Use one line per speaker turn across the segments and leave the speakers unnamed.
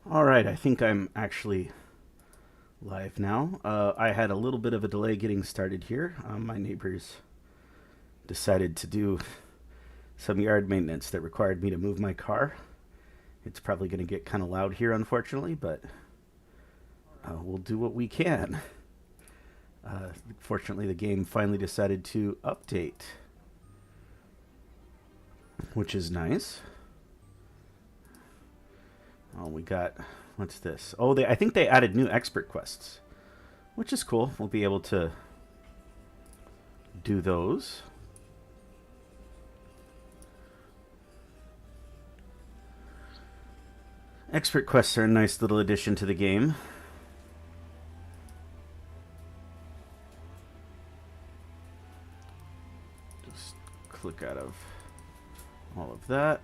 All right, I think I'm actually live now. I had a little bit of a delay getting started here. My neighbors decided to do some yard maintenance that required me to move my car. It's probably going to get kind of loud here, unfortunately, but we'll do what we can. Fortunately, the game finally decided to update, which is nice. Oh, we got, what's this? Oh, I think they added new expert quests, which is cool. We'll be able to do those. Expert quests are a nice little addition to the game. Just click out of all of that.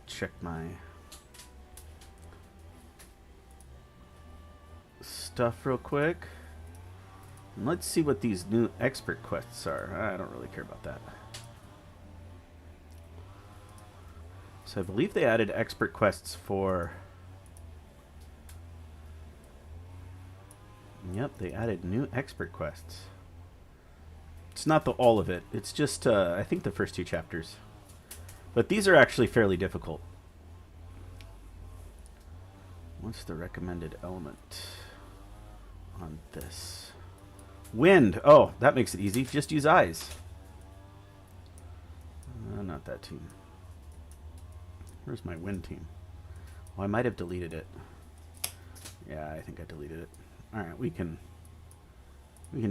Check my stuff real quick. And let's see what these new expert quests are. I don't really care about that. So I believe they added expert quests for... Yep, they added new expert quests. It's not all of it. It's just, I think, the first two chapters. But these are actually fairly difficult. What's the recommended element on this? Wind. Oh, that makes it easy. Just use eyes. Not that team. Where's my wind team? Oh, I might have deleted it. Yeah, I think I deleted it. All right, we can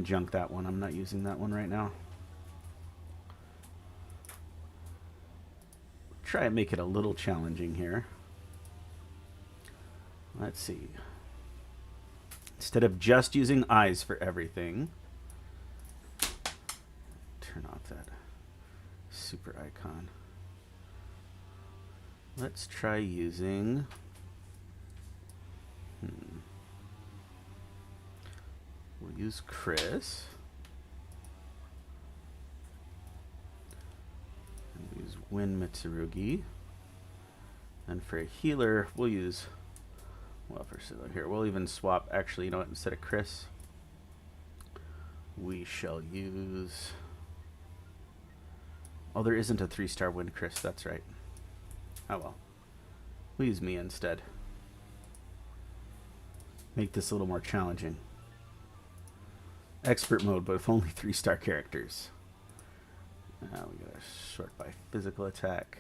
junk that one. I'm not using that one right now. Try and make it a little challenging here. Let's see. Instead of just using eyes for everything, turn off that super icon. Let's try using... We'll use Chris. And we'll use Win Mitsurugi. And for a healer, we'll use... Well, for here, we'll even swap... Actually, you know what? Instead of Chris, we shall use... Oh, there isn't a 3-star Win Chris. That's right. Oh well. We'll use me instead. Make this a little more challenging. Expert mode, but with only 3-star characters. Now we gotta sort by physical attack.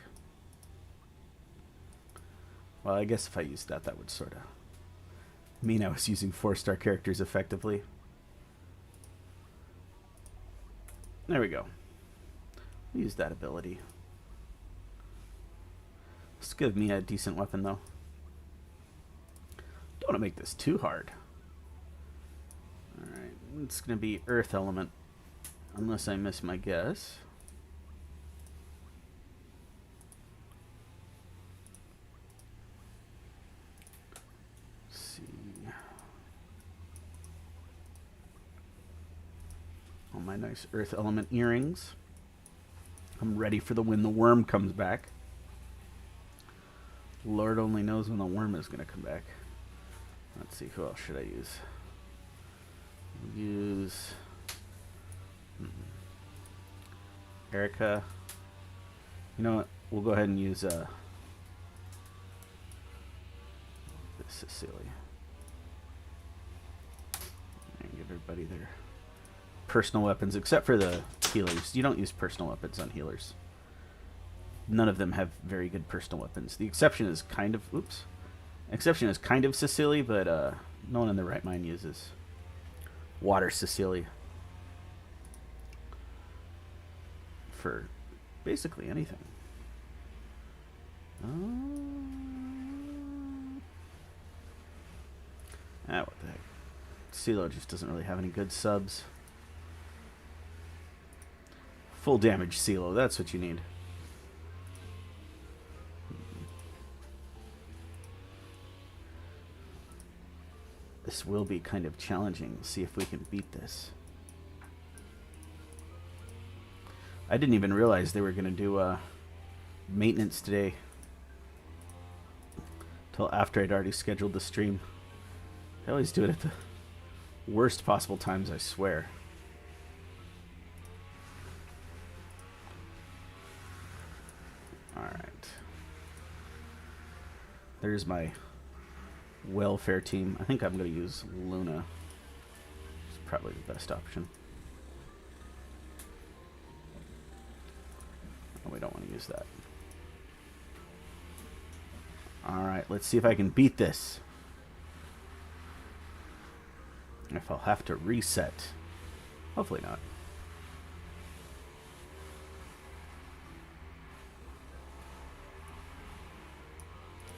Well, I guess if I used that, that would sort of mean I was using 4-star characters effectively. There we go. Use that ability. This give me a decent weapon, though. Don't want to make this too hard. Alright, it's going to be Earth Element, unless I miss my guess. Let's see. All my nice Earth Element earrings. I'm ready for when the worm comes back. Lord only knows when the worm is going to come back. Let's see, who else should I use? Use Erica. You know what? We'll go ahead and use Cecilia. And give everybody their personal weapons, except for the healers. You don't use personal weapons on healers. None of them have very good personal weapons. The exception is kind of... Oops. Exception is kind of Cecilia, but no one in their right mind uses Water Cecilia for basically anything. What the heck. CeeLo just doesn't really have any good subs. Full damage CeeLo, that's what you need. This will be kind of challenging. Let's see if we can beat this. I didn't even realize they were going to do maintenance today. Until after I'd already scheduled the stream. I always do it at the worst possible times, I swear. Alright. There's my welfare team. I think I'm going to use Luna. It's probably the best option. Oh, we don't want to use that. Alright, let's see if I can beat this. If I'll have to reset. Hopefully not.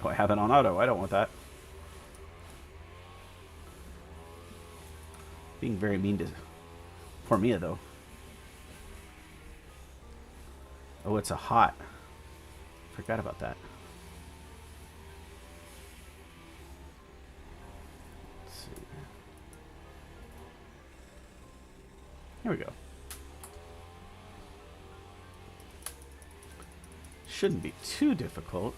Oh, I have it on auto. I don't want that. Being very mean to poor Mia, though. Oh, it's a hot. Forgot about that. Let's see. Here we go. Shouldn't be too difficult.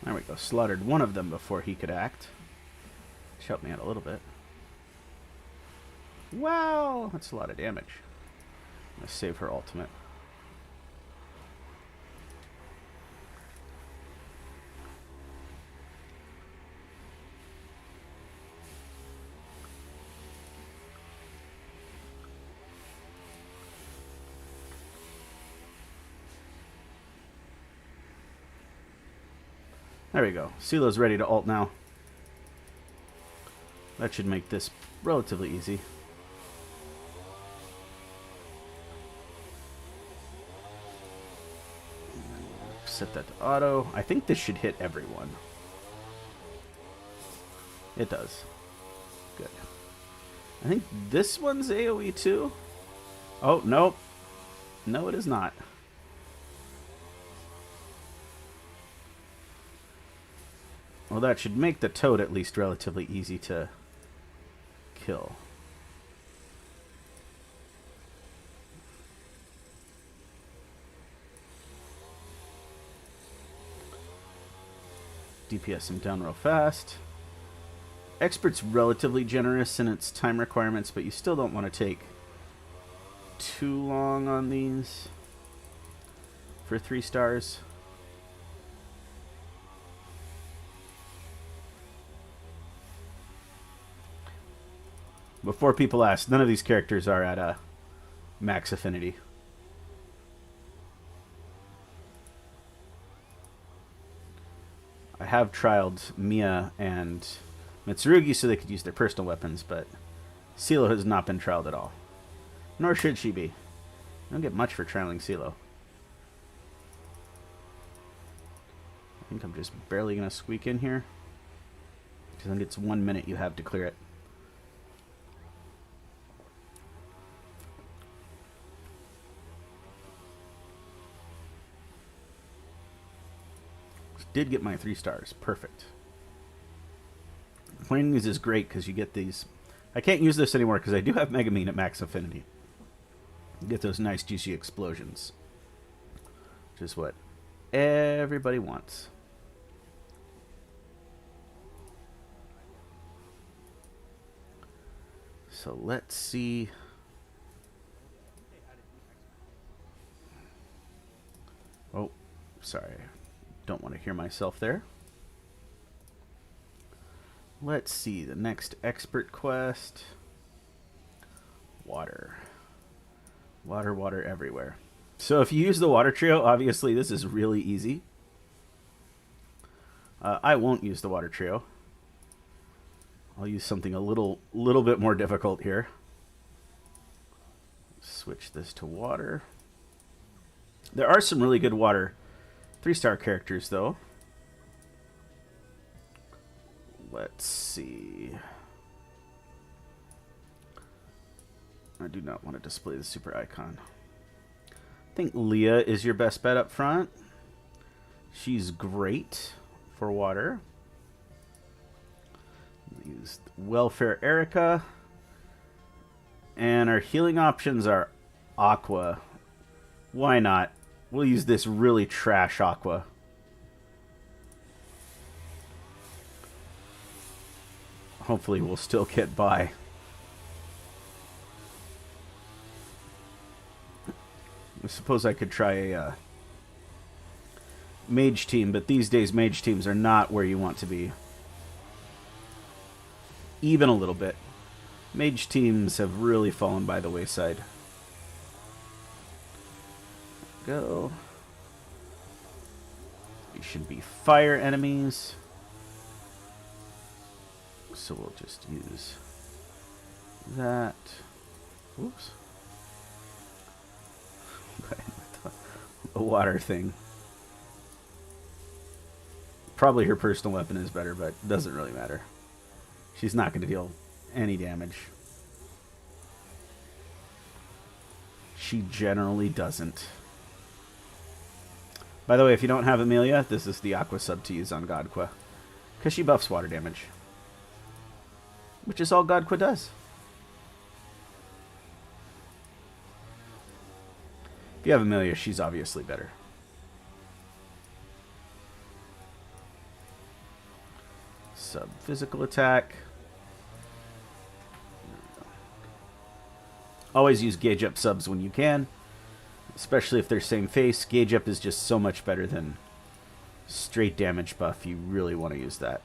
There we go. Slaughtered one of them before he could act. Helped me out a little bit. Wow! That's a lot of damage. I'm going to save her ultimate. There we go. CeeLo's ready to ult now. That should make this relatively easy. Set that to auto. I think this should hit everyone. It does. Good. I think this one's AoE too. Oh, nope. No, it is not. Well, that should make the toad at least relatively easy to kill. DPS him down real fast. Expert's relatively generous in its time requirements, but you still don't want to take too long on these for 3 stars. Before people ask, none of these characters are at a max affinity. I have trialed Mia and Mitsurugi so they could use their personal weapons, but CeeLo has not been trialed at all. Nor should she be. You don't get much for trialing CeeLo. I think I'm just barely going to squeak in here. Because I think it's 1 minute you have to clear it. Did get my 3 stars. Perfect. Playing these is great because you get these. I can't use this anymore because I do have Megamine at max affinity. You get those nice juicy explosions. Which is what everybody wants. So let's see. Oh, sorry. Don't want to hear myself there. Let's see, the next expert quest. Water. Water, water everywhere. So if you use the water trio, obviously this is really easy. I won't use the water trio. I'll use something a little bit more difficult here. Switch this to water. There are some really good water 3-star characters, though. Let's see. I do not want to display the super icon. I think Leah is your best bet up front. She's great for water. Use Welfare Erica. And our healing options are Aqua. Why not? We'll use this really trash Aqua. Hopefully we'll still get by. I suppose I could try a mage team, but these days mage teams are not where you want to be. Even a little bit. Mage teams have really fallen by the wayside. Go. These should be fire enemies. So we'll just use that. Oops. The water thing. Probably her personal weapon is better, but it doesn't really matter. She's not going to deal any damage. She generally doesn't. By the way, if you don't have Amelia, this is the Aqua sub to use on Godqua. Because she buffs water damage. Which is all Godqua does. If you have Amelia, she's obviously better. Sub physical attack. Always use gauge up subs when you can, especially if they're same face. Gauge up is just so much better than straight damage buff. You really want to use that.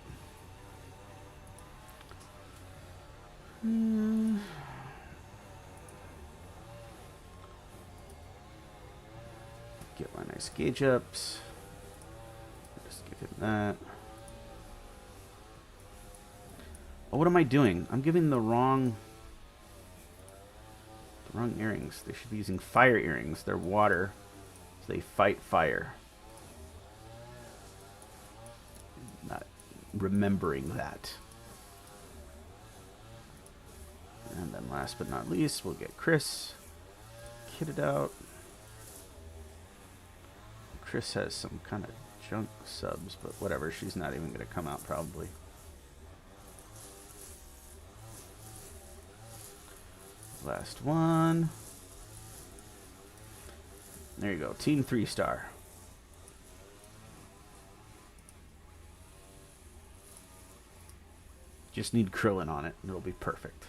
Get my nice gauge ups. Just give him that. Oh, what am I doing? I'm giving the wrong earrings. They should be using fire earrings. They're water, so they fight fire. Not remembering that. And then last but not least, we'll get Chris kitted out. Chris has some kind of junk subs, but whatever. She's not even going to come out probably. Last one. There you go. Team 3-star. Just need Krillin on it, and it'll be perfect.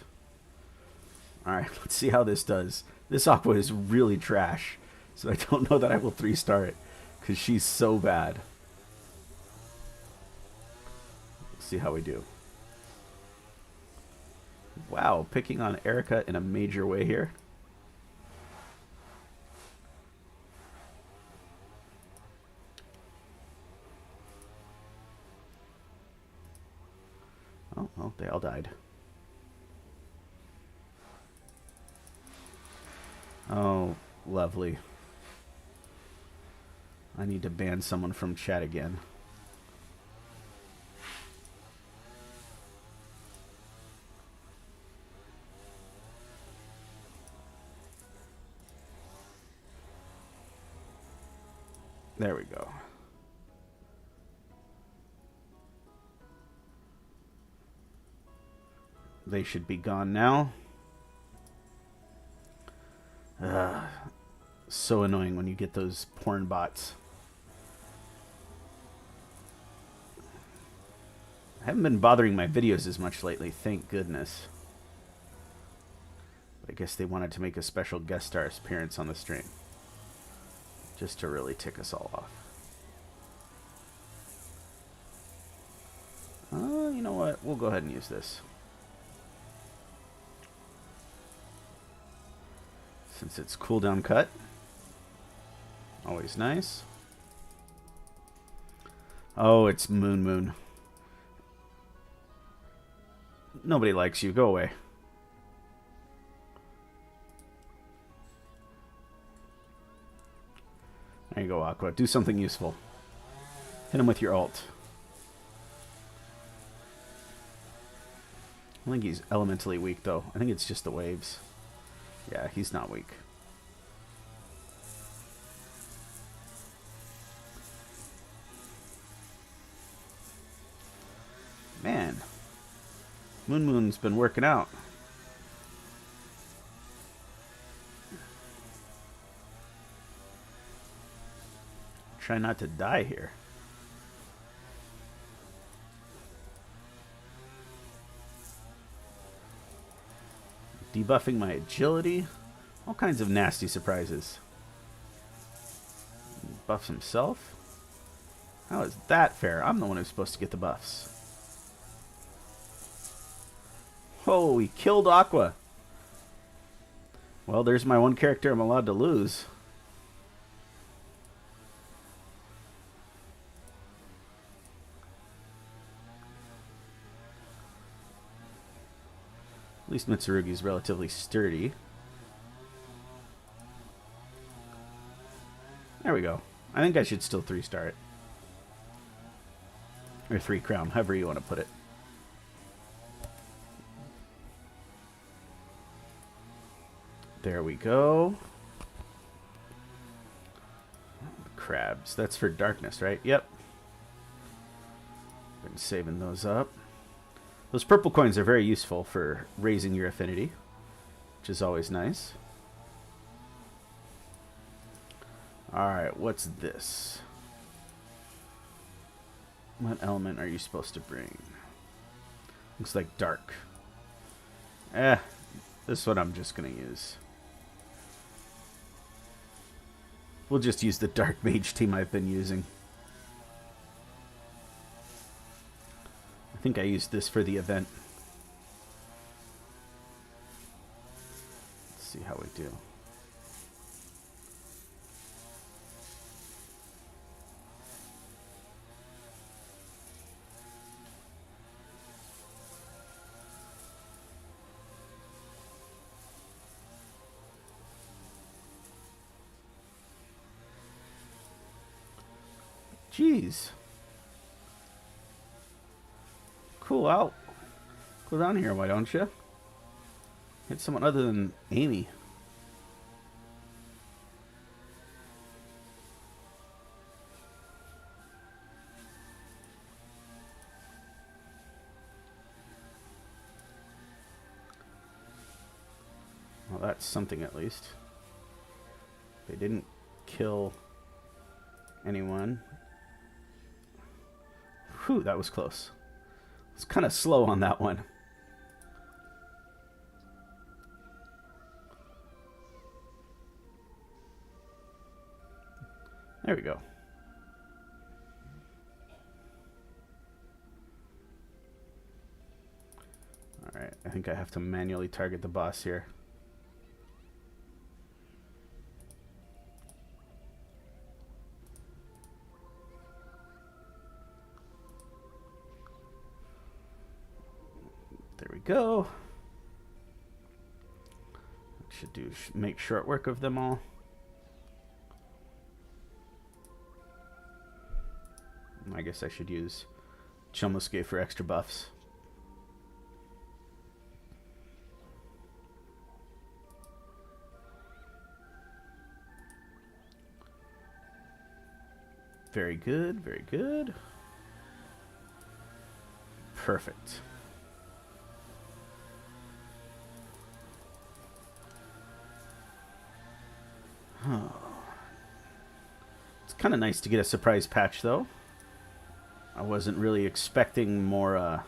Alright, let's see how this does. This Aqua is really trash, so I don't know that I will 3-star it, because she's so bad. Let's see how we do. Wow, picking on Erica in a major way here. Oh, well, they all died. Oh, lovely. I need to ban someone from chat again. There we go. They should be gone now. So annoying when you get those porn bots. I haven't been bothering my videos as much lately, thank goodness. But I guess they wanted to make a special guest star appearance on the stream. Just to really tick us all off. You know what? We'll go ahead and use this. Since it's cooldown cut. Always nice. Oh, it's Moon Moon. Nobody likes you. Go away. There you go, Aqua. Do something useful. Hit him with your ult. I think he's elementally weak, though. I think it's just the waves. Yeah, he's not weak. Man. Moon Moon's been working out. Try not to die here. Debuffing my agility. All kinds of nasty surprises. Buffs himself. How is that fair? I'm the one who's supposed to get the buffs. Oh, he killed Aqua. Well, there's my one character I'm allowed to lose. At least Mitsurugi's relatively sturdy. There we go. I think I should still 3-star it. Or 3 crown, however you want to put it. There we go. Crabs. That's for darkness, right? Yep. Been saving those up. Those purple coins are very useful for raising your affinity, which is always nice. Alright, what's this? What element are you supposed to bring? Looks like dark. This one I'm just going to use. We'll just use the dark mage team I've been using. I think I used this for the event. Let's see how we do. Jeez. Cool out. Go down here, why don't you? Hit someone other than Amy. Well, that's something at least. They didn't kill anyone. Whew, that was close. It's kind of slow on that one. There we go. Alright, I think I have to manually target the boss here. There we go. Should do make short work of them all. I guess I should use Chomosuke for extra buffs. Very good, very good. Perfect. Oh. It's kind of nice to get a surprise patch, though. I wasn't really expecting more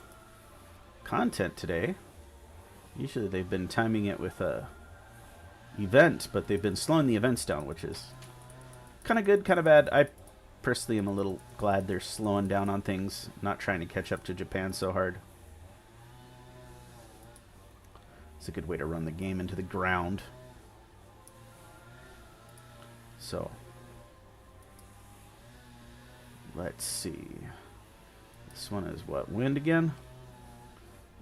content today. Usually they've been timing it with a event, but they've been slowing the events down, which is kind of good, kind of bad. I personally am a little glad they're slowing down on things, not trying to catch up to Japan so hard. It's a good way to run the game into the ground. So, let's see. This one is what? Wind again?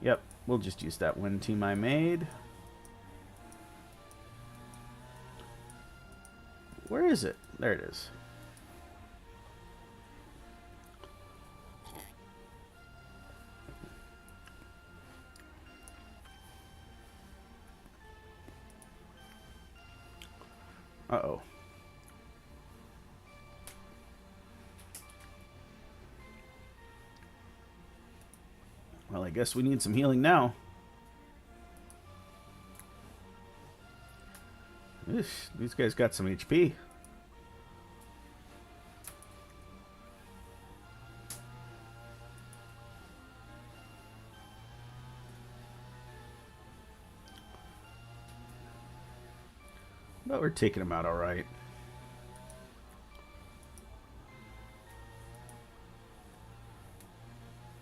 Yep, we'll just use that wind team I made. Where is it? There it is. Uh-oh. Well, I guess we need some healing now. These guys got some HP. But we're taking him out all right.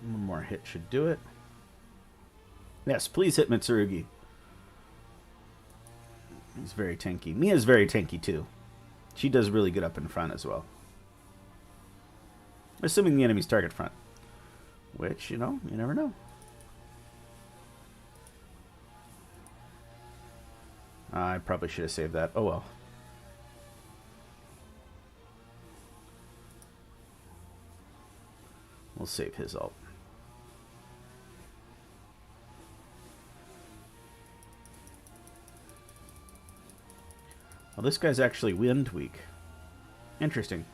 One more hit should do it. Yes, please hit Mitsurugi. He's very tanky. Mia's very tanky too. She does really good up in front as well. Assuming the enemy's target front. Which, you know, you never know. I probably should have saved that. Oh well. We'll save his ult. Well, this guy's actually wind weak. Interesting.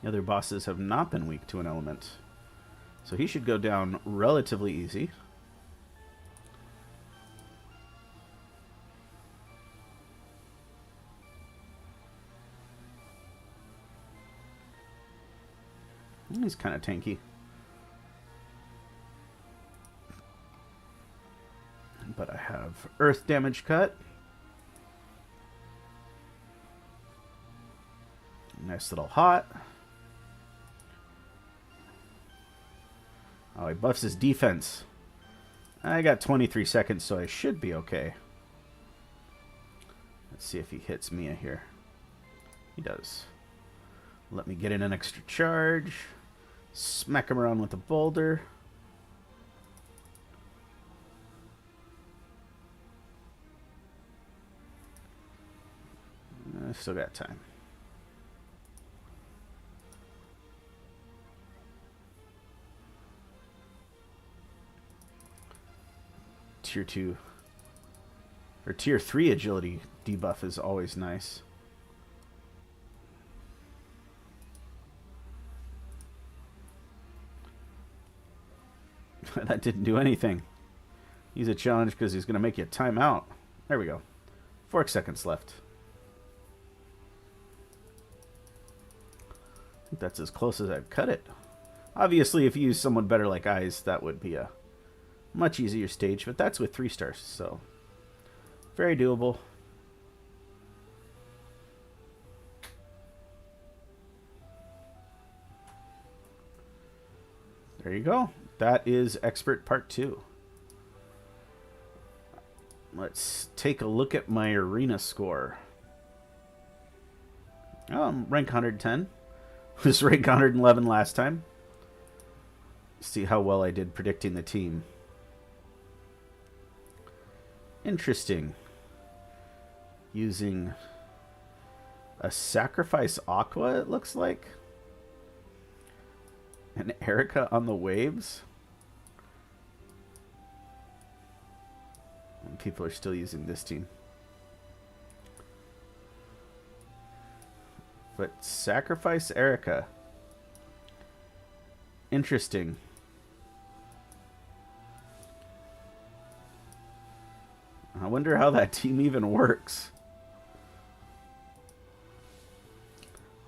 The other bosses have not been weak to an element. So he should go down relatively easy. He's kind of tanky. But I have earth damage cut. Nice little hot. Oh, he buffs his defense. I got 23 seconds, so I should be okay. Let's see if he hits Mia here. He does. Let me get in an extra charge. Smack him around with a boulder. I still got time. Tier 2 or Tier 3 agility debuff is always nice. That didn't do anything. He's a challenge because he's going to make you time out. There we go. 4 seconds left. I think that's as close as I've cut it. Obviously, if you use someone better like Eyes, that would be a much easier stage, but that's with 3 stars, so very doable. There you go. That is Expert Part 2. Let's take a look at my arena score. Oh, I'm rank 110. Was rank 111 last time. See how well I did predicting the team. Interesting. Using a Sacrifice Aqua, it looks like. And Erica on the waves. And people are still using this team. But Sacrifice Erica. Interesting. I wonder how that team even works.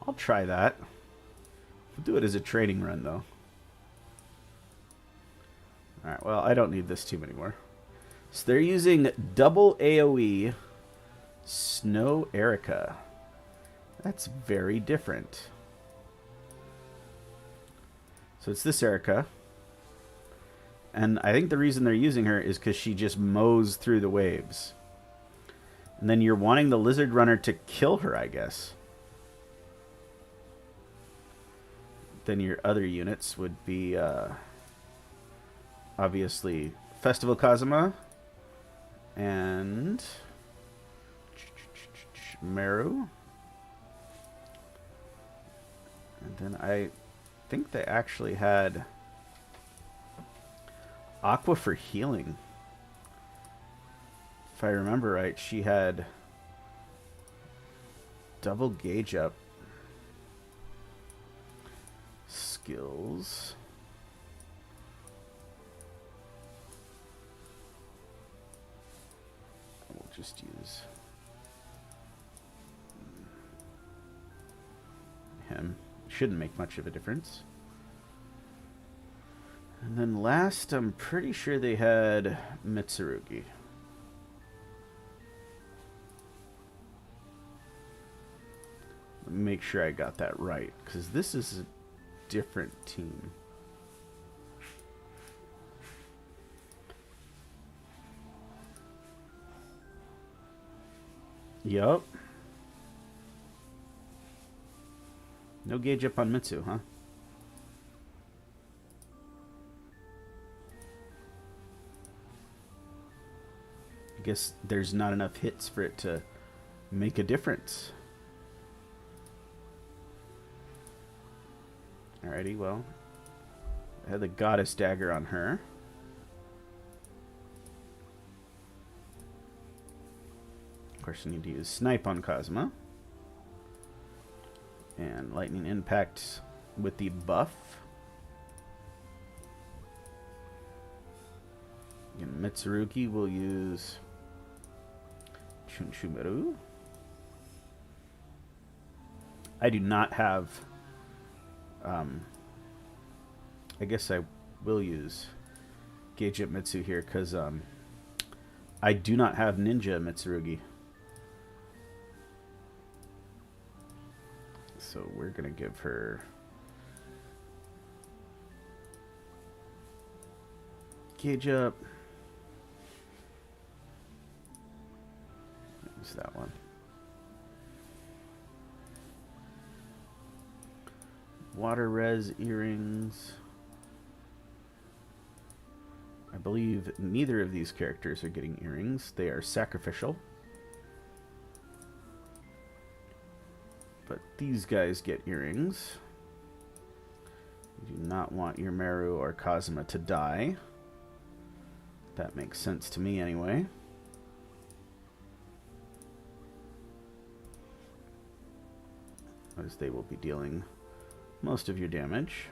I'll try that. We'll do it as a training run, though. Alright, well, I don't need this team anymore. So they're using double AoE Snow Erica. That's very different. So it's this Erica. And I think the reason they're using her is because she just mows through the waves. And then you're wanting the Lizard Runner to kill her, I guess. Then your other units would be obviously Festival Kazuma and Meru. And then I think they actually had Aqua for healing. If I remember right, she had double gauge up. Skills. We'll just use him. Shouldn't make much of a difference. And then last, I'm pretty sure they had Mitsurugi. make sure I got that right, because this is a different team. Yup. No gauge up on Mitsu, huh? I guess there's not enough hits for it to make a difference. Alrighty, well, I had the goddess dagger on her. Of course, I need to use snipe on Kazuma. And lightning impact with the buff. And Mitsurugi will use Chunchumeru. I do not have... I guess I will use Gauge Up Mitsu here, because I do not have Ninja Mitsurugi. So we're going to give her Gauge Up. Use that one. Water res earrings. I believe neither of these characters are getting earrings. They are sacrificial. But these guys get earrings. You do not want your Meru or Kazuma to die. That makes sense to me anyway. As they will be dealing most of your damage.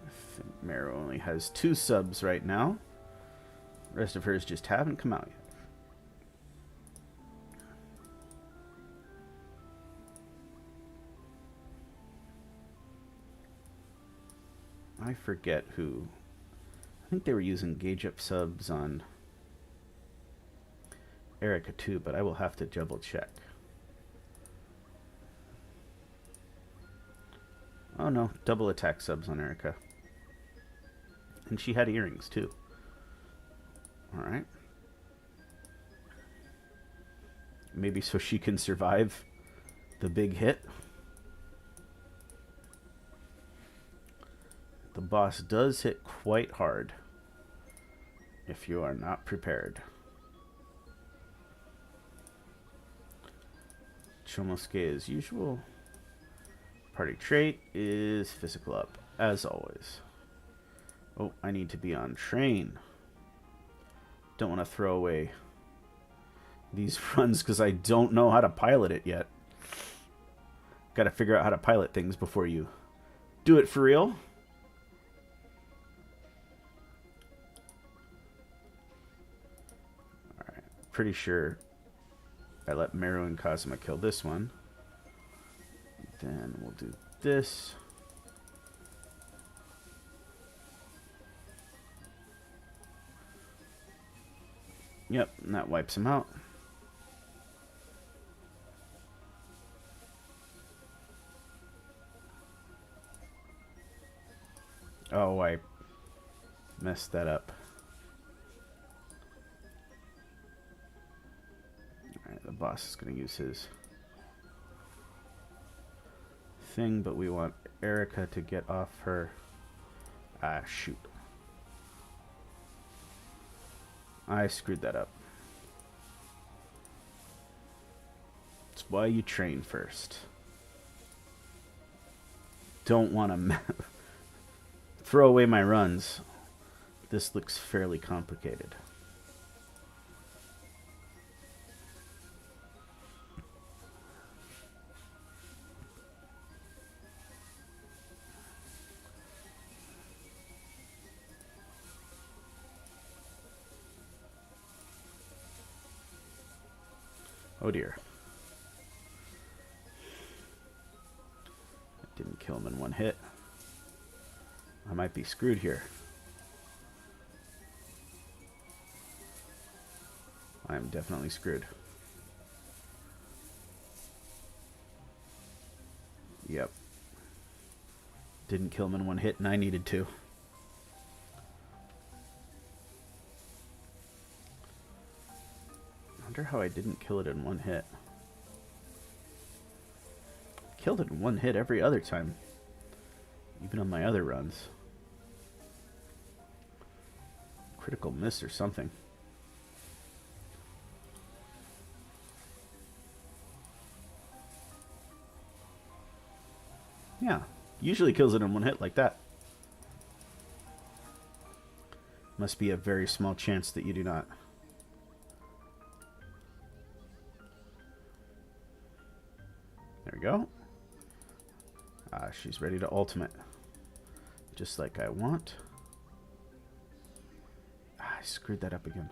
I think Meru only has 2 subs right now. The rest of hers just haven't come out yet. I forget who. I think they were using Gauge Up subs on Erica too, but I will have to double check. Oh no, double attack subs on Erica. And she had earrings too. Alright. Maybe so she can survive the big hit. The boss does hit quite hard if you are not prepared. Chomosuke as usual. Party trait is physical up, as always. Oh, I need to be on train. Don't want to throw away these runs because I don't know how to pilot it yet. Got to figure out how to pilot things before you do it for real. Alright, pretty sure I let Meru and Kazuma kill this one. Then we'll do this. Yep, and that wipes him out. Oh, I messed that up. Alright, the boss is going to use his thing, but we want Erica to get off her... Ah, shoot. I screwed that up. That's why you train first. Don't want to throw away my runs. This looks fairly complicated. Oh dear. I didn't kill him in one hit. I might be screwed here. I'm definitely screwed. Yep. Didn't kill him in one hit, and I needed to. I wonder how I didn't kill it in one hit. Killed it in one hit every other time. Even on my other runs. Critical miss or something. Yeah, usually kills it in one hit like that. Must be a very small chance that you do not. There we go. Ah, she's ready to ultimate. Just like I want. Ah, I screwed that up again.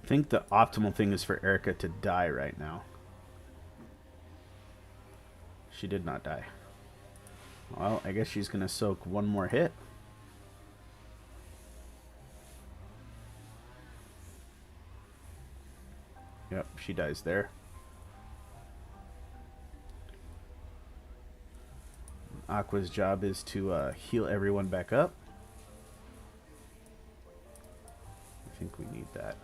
I think the optimal thing is for Erica to die right now. She did not die. Well, I guess she's going to soak one more hit. Yep, she dies there. Aqua's job is to heal everyone back up. I think we need that.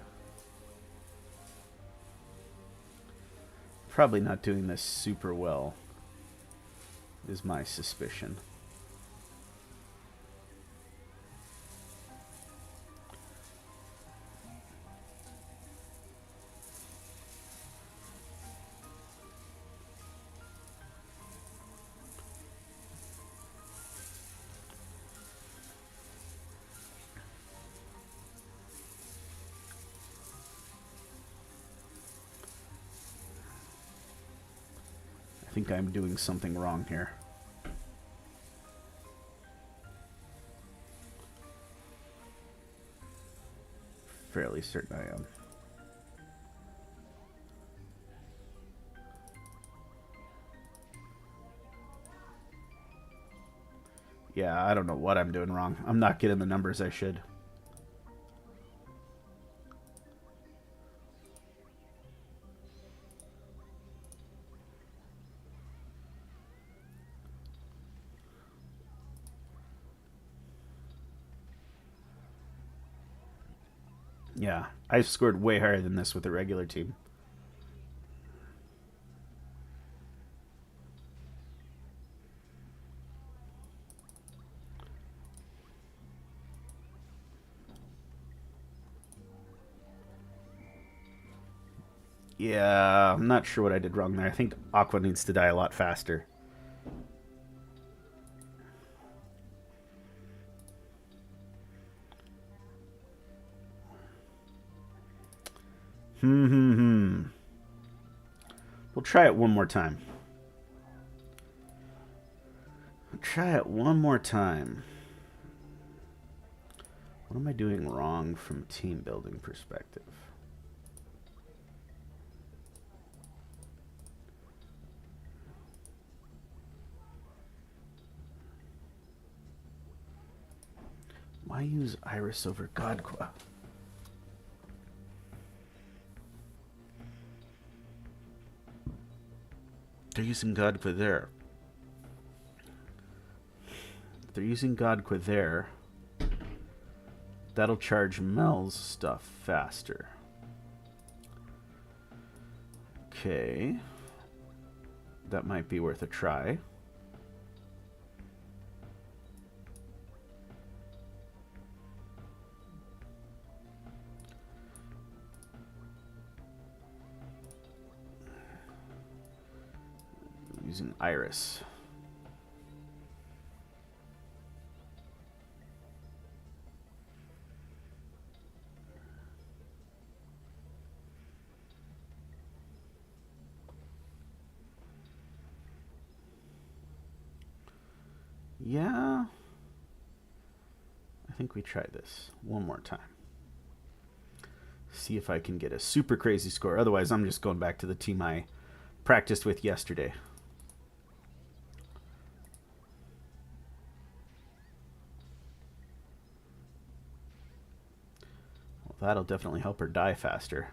Probably not doing this super well, is my suspicion. I think I'm doing something wrong here. Fairly certain I am. Yeah, I don't know what I'm doing wrong. I'm not getting the numbers I should. Yeah, I scored way higher than this with the regular team. Yeah, I'm not sure what I did wrong there. I think Aqua needs to die a lot faster. We'll try it one more time. Try it one more time. What am I doing wrong from a team building perspective? Why use Iris over Godqua? They're using Godqua there. They're using Godqua there. That'll charge Mel's stuff faster. Okay. That might be worth a try. Using Iris. Yeah. I think we try this one more time. See if I can get a super crazy score. Otherwise, I'm just going back to the team I practiced with yesterday. Well, that'll definitely help her die faster.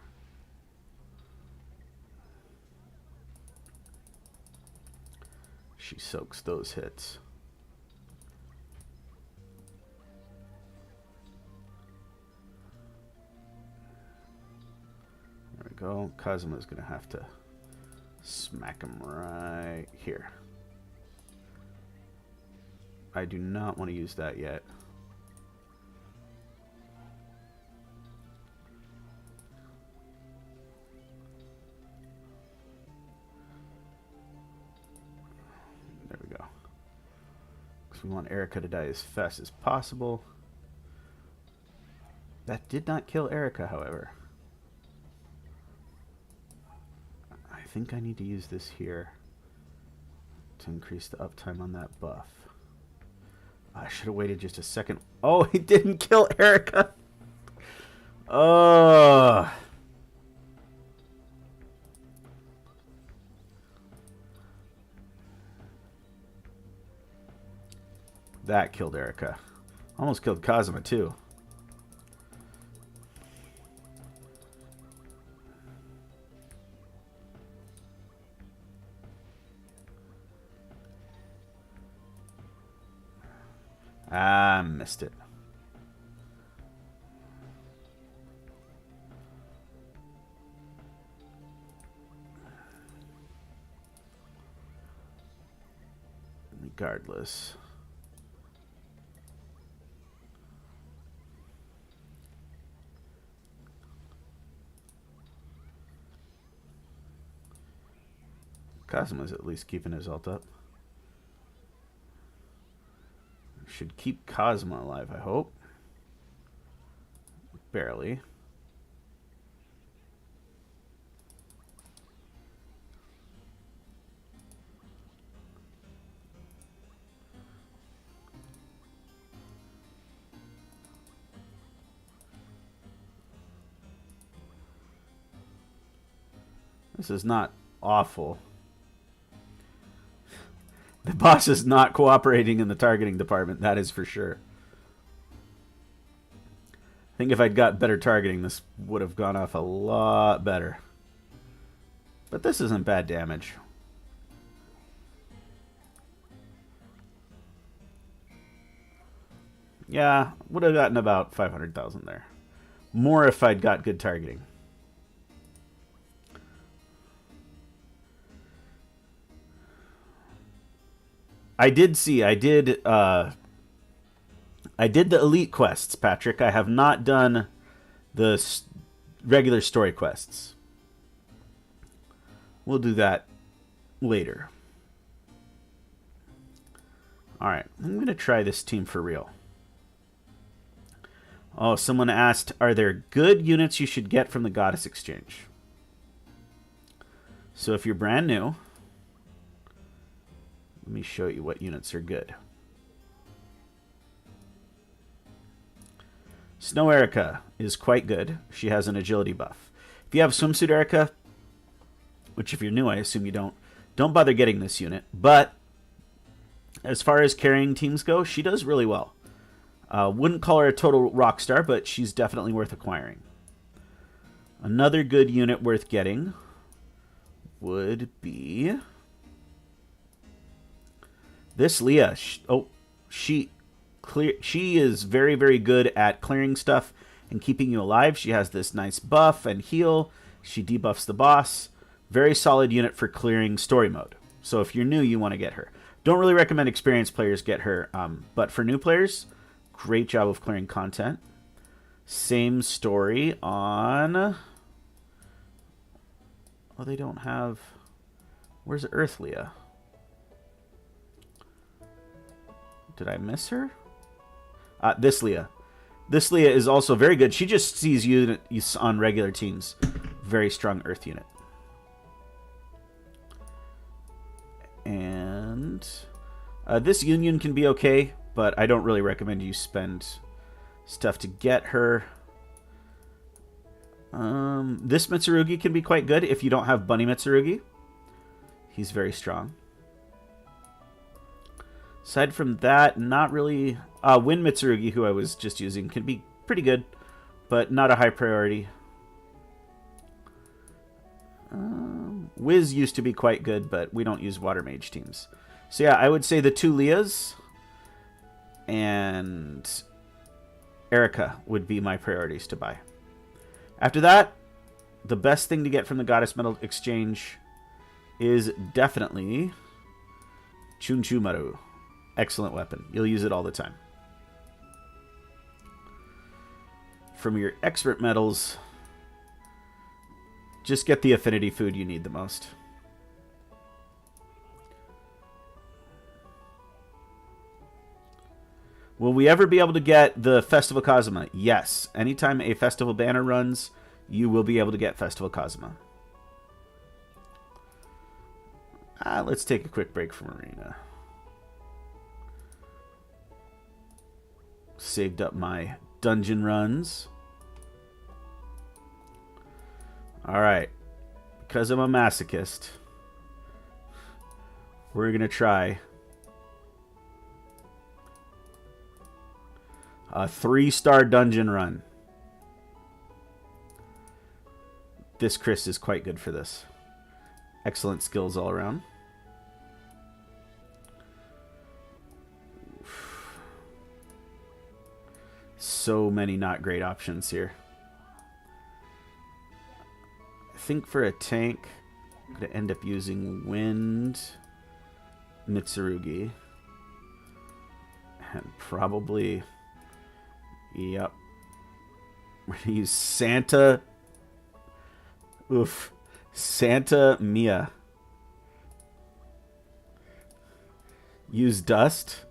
She soaks those hits. There we go. Kazuma's going to have to smack him right here. I do not want to use that yet. There we go. Because we want Erica to die as fast as possible. That did not kill Erica, however. I think I need to use this here to increase the uptime on that buff. I should have waited just a second. Oh, he didn't kill Erica. Oh. That killed Erica. Almost killed Kazuma, too. Ah, missed it. Regardless. Kazuma's at least keeping his ult up. Should keep Kazuma alive, I hope. Barely. This is not awful. The boss is not cooperating in the targeting department, that is for sure. I think if I'd got better targeting, this would have gone off a lot better. But this isn't bad damage. Yeah, would have gotten about 500,000 there. More if I'd got good targeting. I did the elite quests, Patrick. I have not done the regular story quests. We'll do that later. Alright, I'm going to try this team for real. Oh, someone asked, are there good units you should get from the Goddess Exchange? So if you're brand new, let me show you what units are good. Snow Erica is quite good. She has an agility buff. If you have Swimsuit Erica, which if you're new, I assume you don't bother getting this unit. But as far as carrying teams go, she does really well. Wouldn't call her a total rock star, but she's definitely worth acquiring. Another good unit worth getting would be this Leah. She is very, very good at clearing stuff and keeping you alive. She has this nice buff and heal. She debuffs the boss. Very solid unit for clearing story mode. So if you're new, you want to get her. Don't really recommend experienced players get her, but for new players, great job of clearing content. Same story on... Oh, they don't have... Where's Earth Leah? Did I miss her? This Leah. This Leah is also very good. She just sees you on regular teams. Very strong Earth unit. And this Union can be okay, but I don't really recommend you spend stuff to get her. This Mitsurugi can be quite good if you don't have Bunny Mitsurugi. He's very strong. Aside from that, not really. Wind Mitsurugi, who I was just using, can be pretty good, but not a high priority. Wiz used to be quite good, but we don't use Water Mage teams. So yeah, I would say the 2 Leahs and Erica would be my priorities to buy. After that, the best thing to get from the Goddess Metal Exchange is definitely Chunchumaru. Excellent weapon. You'll use it all the time. From your expert metals, just get the affinity food you need the most. Will we ever be able to get the Festival Kazuma? Yes. Anytime a festival banner runs, you will be able to get Festival Kazuma. Let's take a quick break from Arena. Saved up my dungeon runs. Alright. Because I'm a masochist, we're going to try a 3-star dungeon run. This Chris is quite good for this. Excellent skills all around. So many not great options here. I think for a tank, I'm going to end up using Wind Mitsurugi. And probably... Yep. We're going to use Santa... Oof. Santa Mia. Use Dust.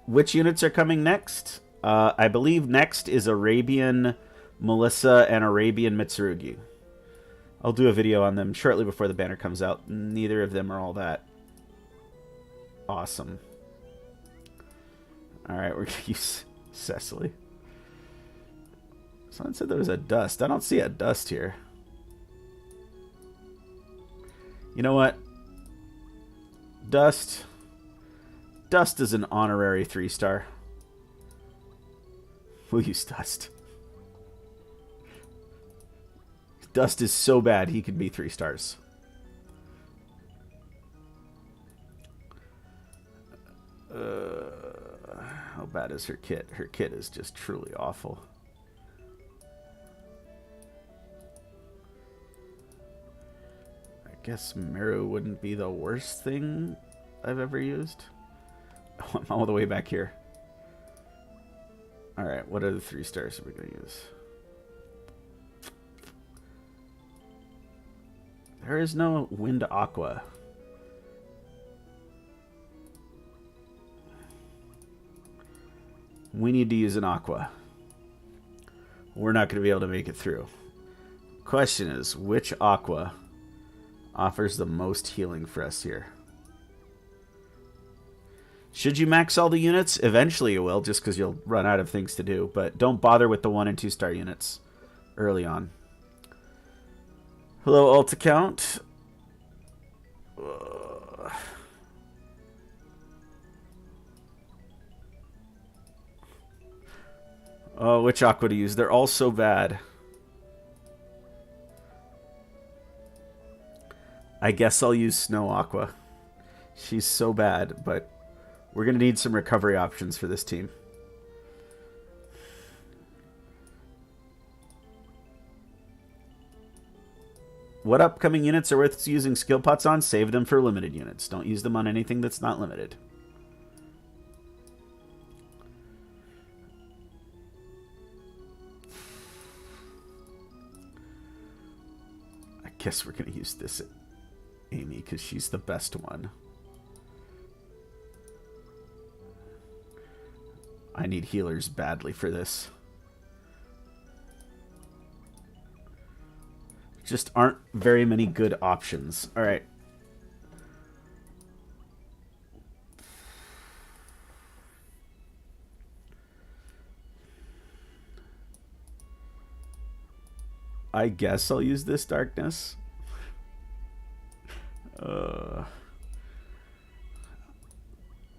Which units are coming next? I believe next is Arabian Melissa and Arabian Mitsurugi. I'll do a video on them shortly before the banner comes out. Neither of them are all that awesome. Alright, we're going to use Cecily. Someone said there was a Dust. I don't see a Dust here. You know what? Dust. Dust is an honorary 3-star. We'll use Dust. Dust is so bad he could be 3 stars. How bad is her kit? Her kit is just truly awful. I guess Meru wouldn't be the worst thing I've ever used. Oh, I'm all the way back here. Alright, what are the 3 stars we're going to use? There is no Wind Aqua. We need to use an Aqua. We're not going to be able to make it through. Question is, which Aqua offers the most healing for us here? Should you max all the units? Eventually you will, just because you'll run out of things to do. But don't bother with the 1- and 2-star units early on. Hello, alt account. Oh, which Aqua to use? They're all so bad. I guess I'll use Snow Aqua. She's so bad, but we're going to need some recovery options for this team. What upcoming units are worth using skill pots on? Save them for limited units. Don't use them on anything that's not limited. I guess we're going to use this Amy because she's the best one. I need healers badly for this. Just aren't very many good options. All right. I guess I'll use this darkness. I'm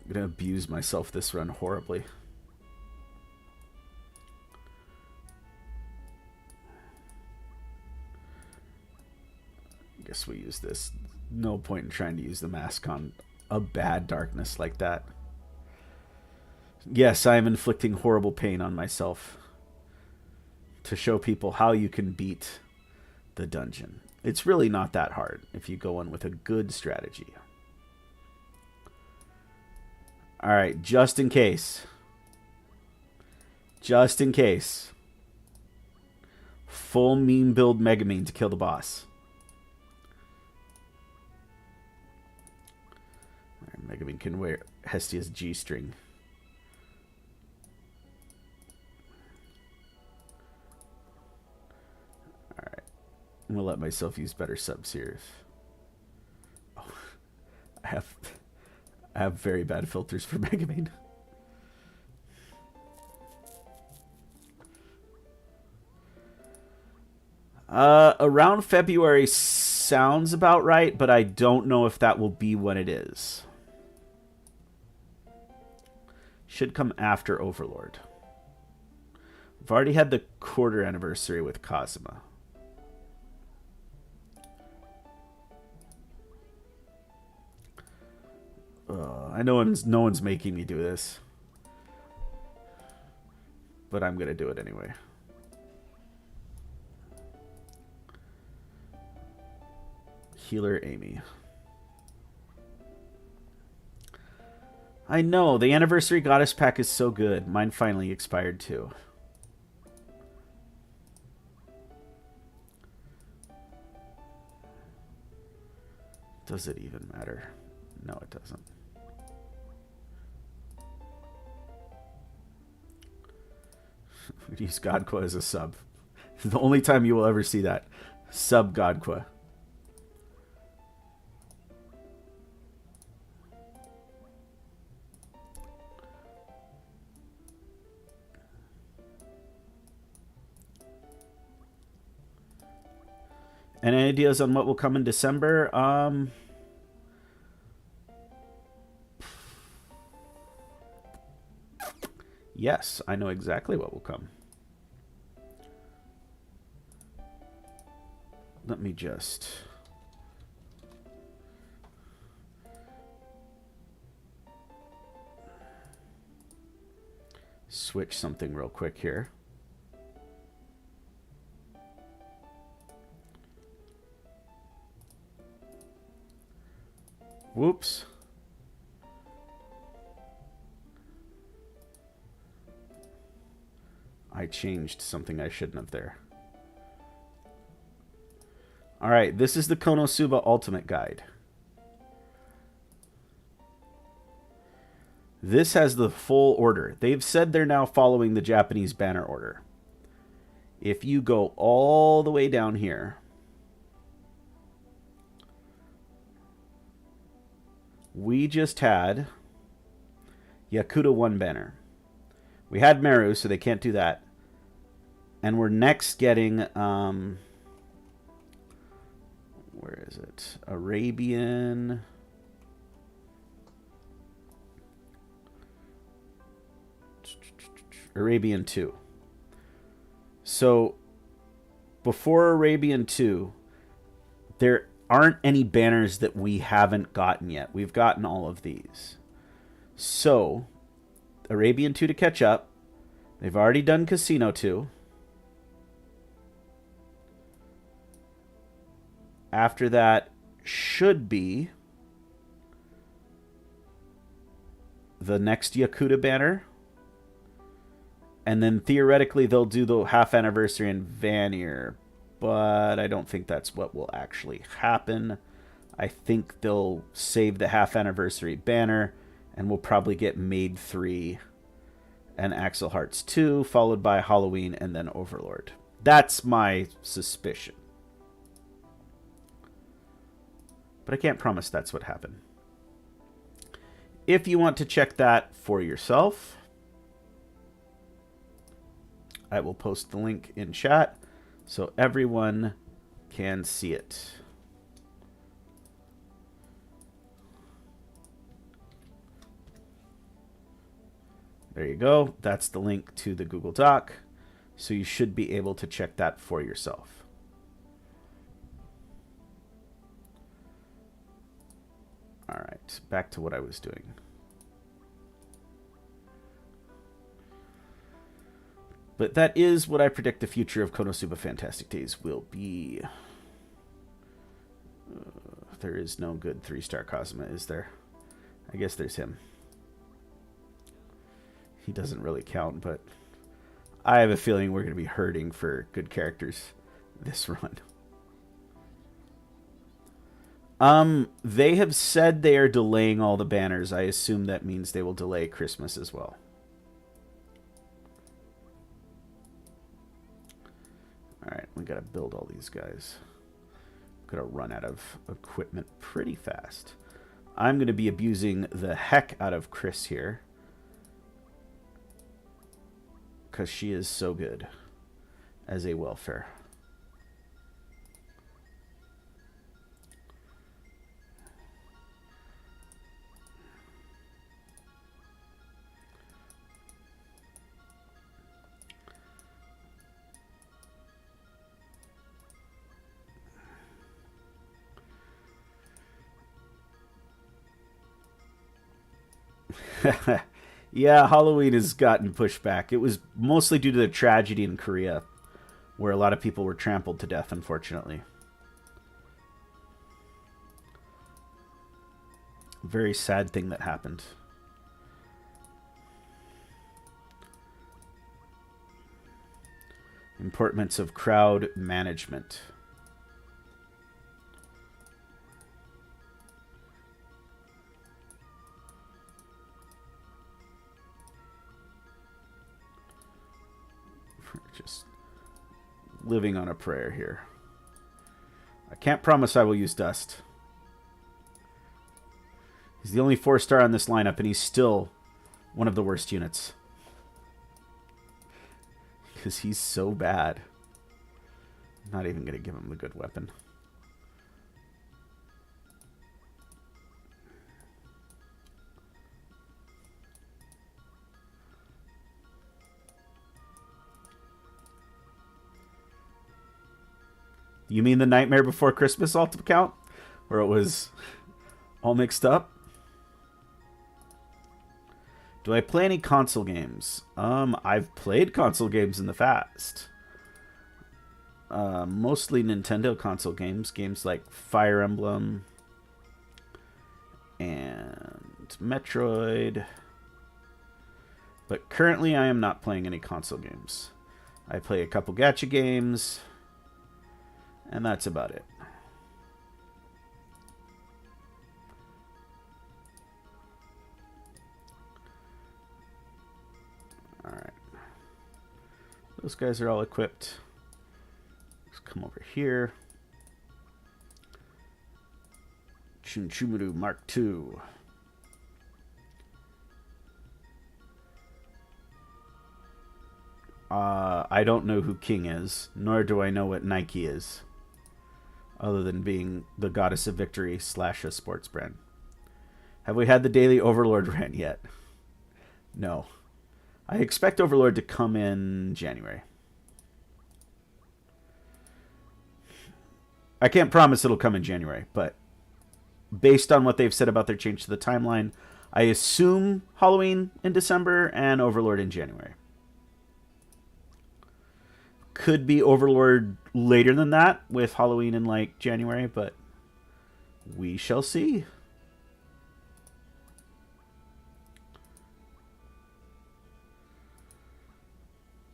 gonna abuse myself this run horribly. I guess we use this. No point in trying to use the mask on a bad darkness like that. Yes, I am inflicting horrible pain on myself to show people how you can beat the dungeon. It's really not that hard if you go in with a good strategy. Alright, just in case. Just in case. Full meme build Mega Meme to kill the boss. Mega Meme can wear Hestia's G-string. Alright. I'm going to let myself use better subs here. Oh, I have very bad filters for Mega Meme. Around February sounds about right, but I don't know if that will be when it is. Should come after Overlord. We've already had the quarter anniversary with Kazuma. I know no one's making me do this, but I'm gonna do it anyway. Healer Amy. I know, the Anniversary Goddess pack is so good. Mine finally expired too. Does it even matter? No, it doesn't. We'd use Godqua as a sub. The only time you will ever see that. Sub Godqua. Any ideas on what will come in December? Yes, I know exactly what will come. Let me just... switch something real quick here. Whoops. I changed something I shouldn't have there. Alright, this is the Konosuba Ultimate Guide. This has the full order. They've said they're now following the Japanese banner order. If you go all the way down here, we just had Yakuta 1 banner. We had Meru, so they can't do that. And we're next getting, where is it? Arabian 2. So, before Arabian 2, there aren't any banners that we haven't gotten yet. We've gotten all of these. So, Arabian 2 to catch up. They've already done Casino 2. After that should be the next Yakuta banner. And then theoretically they'll do the half anniversary in Vanir. But I don't think that's what will actually happen. I think they'll save the half anniversary banner. And we'll probably get Maid 3 and Axel Hearts 2. Followed by Halloween and then Overlord. That's my suspicion. But I can't promise that's what happened. If you want to check that for yourself, I will post the link in chat so everyone can see it. There you go. That's the link to the Google Doc. So you should be able to check that for yourself. All right, back to what I was doing. But that is what I predict the future of Konosuba Fantastic Days will be. There is no good 3-star Kazuma, is there? I guess there's him. He doesn't really count, but I have a feeling we're going to be hurting for good characters this run. They have said they are delaying all the banners. I assume that means they will delay Christmas as well. Alright, we gotta build all these guys. Gonna run out of equipment pretty fast. I'm gonna be abusing the heck out of Chris here, because she is so good as a welfare. Yeah, Halloween has gotten pushed back. It was mostly due to the tragedy in Korea, where a lot of people were trampled to death, unfortunately. Very sad thing that happened. Importance of crowd management. Just living on a prayer here. I can't promise I will use Dust. He's the only 4-star on this lineup, and he's still one of the worst units. Because he's so bad. I'm not even going to give him a good weapon. You mean the Nightmare Before Christmas alt account? Where it was all mixed up? Do I play any console games? I've played console games in the past. Mostly Nintendo console games. Games like Fire Emblem and Metroid. But currently I am not playing any console games. I play a couple gacha games, and that's about it. Alright. Those guys are all equipped. Let's come over here. Chunchumuru Mark II. I don't know who King is, nor do I know what Nike is, other than being the goddess of victory / a sports brand. Have we had the daily Overlord rant yet? No. I expect Overlord to come in January. I can't promise it'll come in January, but based on what they've said about their change to the timeline, I assume Halloween in December and Overlord in January. Could be Overlord later than that, with Halloween in like January, but we shall see.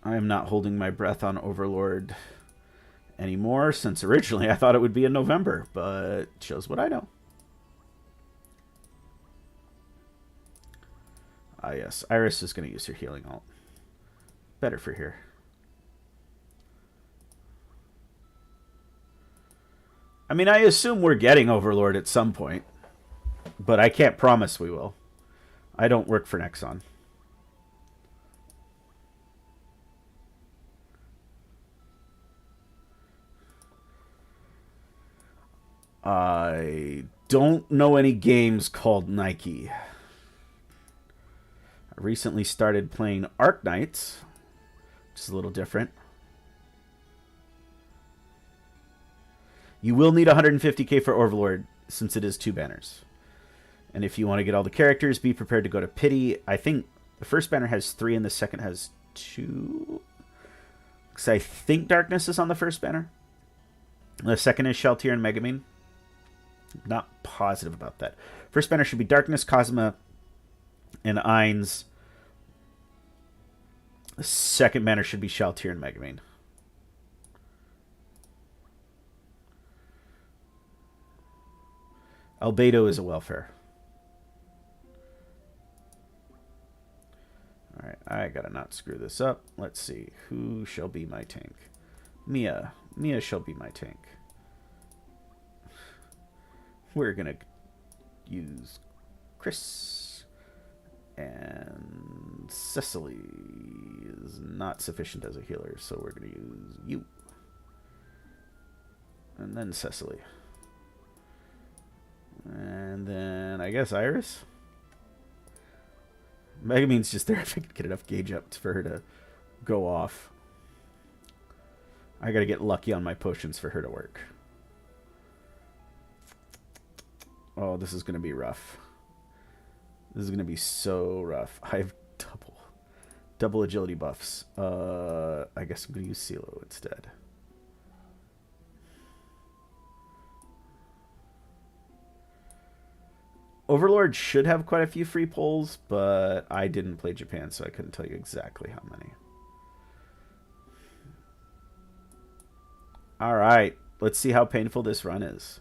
I am not holding my breath on Overlord anymore, since originally I thought it would be in November, but shows what I know. Ah yes, Iris is going to use her healing ult. Better for here. I mean, I assume we're getting Overlord at some point, but I can't promise we will. I don't work for Nexon. I don't know any games called Nike. I recently started playing Arc Knights, which is a little different. You will need 150k for Overlord, since it is 2 banners. And if you want to get all the characters, be prepared to go to Pity. I think the first banner has 3 and the second has 2. Because I think Darkness is on the first banner. The second is Sheltier and Megamine. Not positive about that. First banner should be Darkness, Cosma, and Ainz. The second banner should be Sheltier and Megamine. Albedo is a welfare. Alright, I gotta not screw this up. Let's see. Who shall be my tank? Mia. Mia shall be my tank. We're gonna use Chris. And Cecily is not sufficient as a healer, so we're gonna use you. And then Cecily. And then I guess Iris. Megamine's just there if I can get enough gauge up for her to go off. I gotta get lucky on my potions for her to work. Oh, this is gonna be rough. This is gonna be so rough. I have double agility buffs. I guess I'm gonna use CeeLo instead. Overlord should have quite a few free pulls, but I didn't play Japan, so I couldn't tell you exactly how many. Alright, let's see how painful this run is.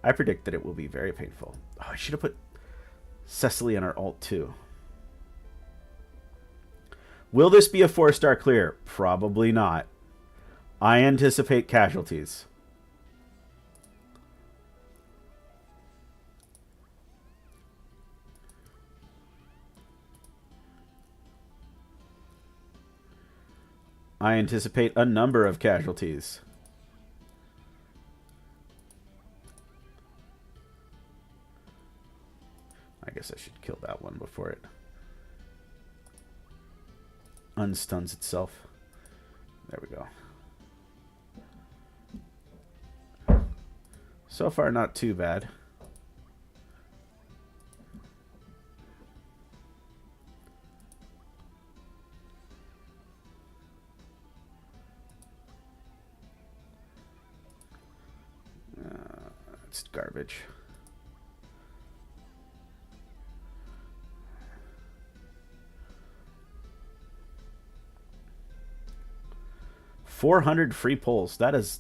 I predict that it will be very painful. Oh, I should have put Cecily on our alt too. Will this be a 4-star clear? Probably not. I anticipate casualties. I anticipate a number of casualties. I guess I should kill that one before it unstuns itself. There we go. So far, not too bad. It's garbage. $400 free pulls. That is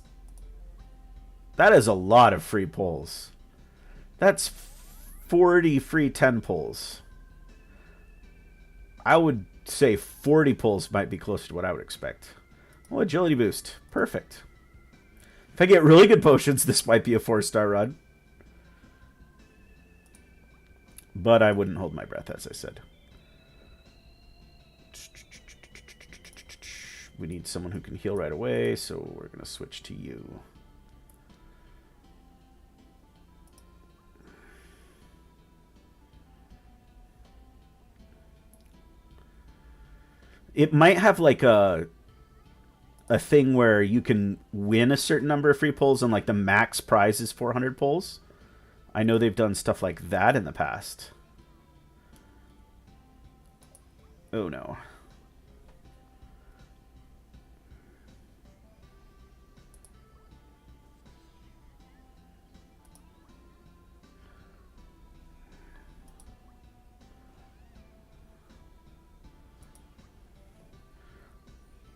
a lot of free pulls. That's 40 free 10 pulls. I would say 40 pulls might be closer to what I would expect. Oh, agility boost. Perfect. If I get really good potions, this might be a 4-star run. But I wouldn't hold my breath, as I said. We need someone who can heal right away, so we're going to switch to you. It might have like a thing where you can win a certain number of free pulls and like the max prize is 400 pulls. I know they've done stuff like that in the past. Oh no.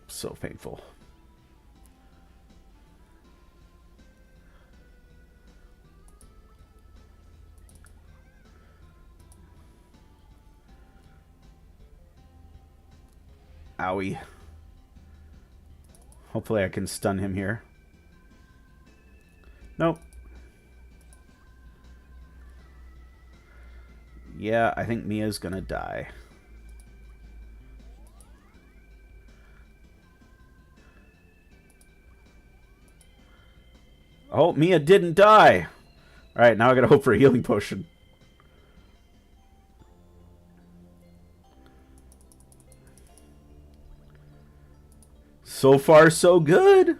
So painful. Owie. Hopefully I can stun him here. Nope. Yeah, I think Mia's gonna die. Oh, Mia didn't die. All right, now I gotta hope for a healing potion. So far, so good.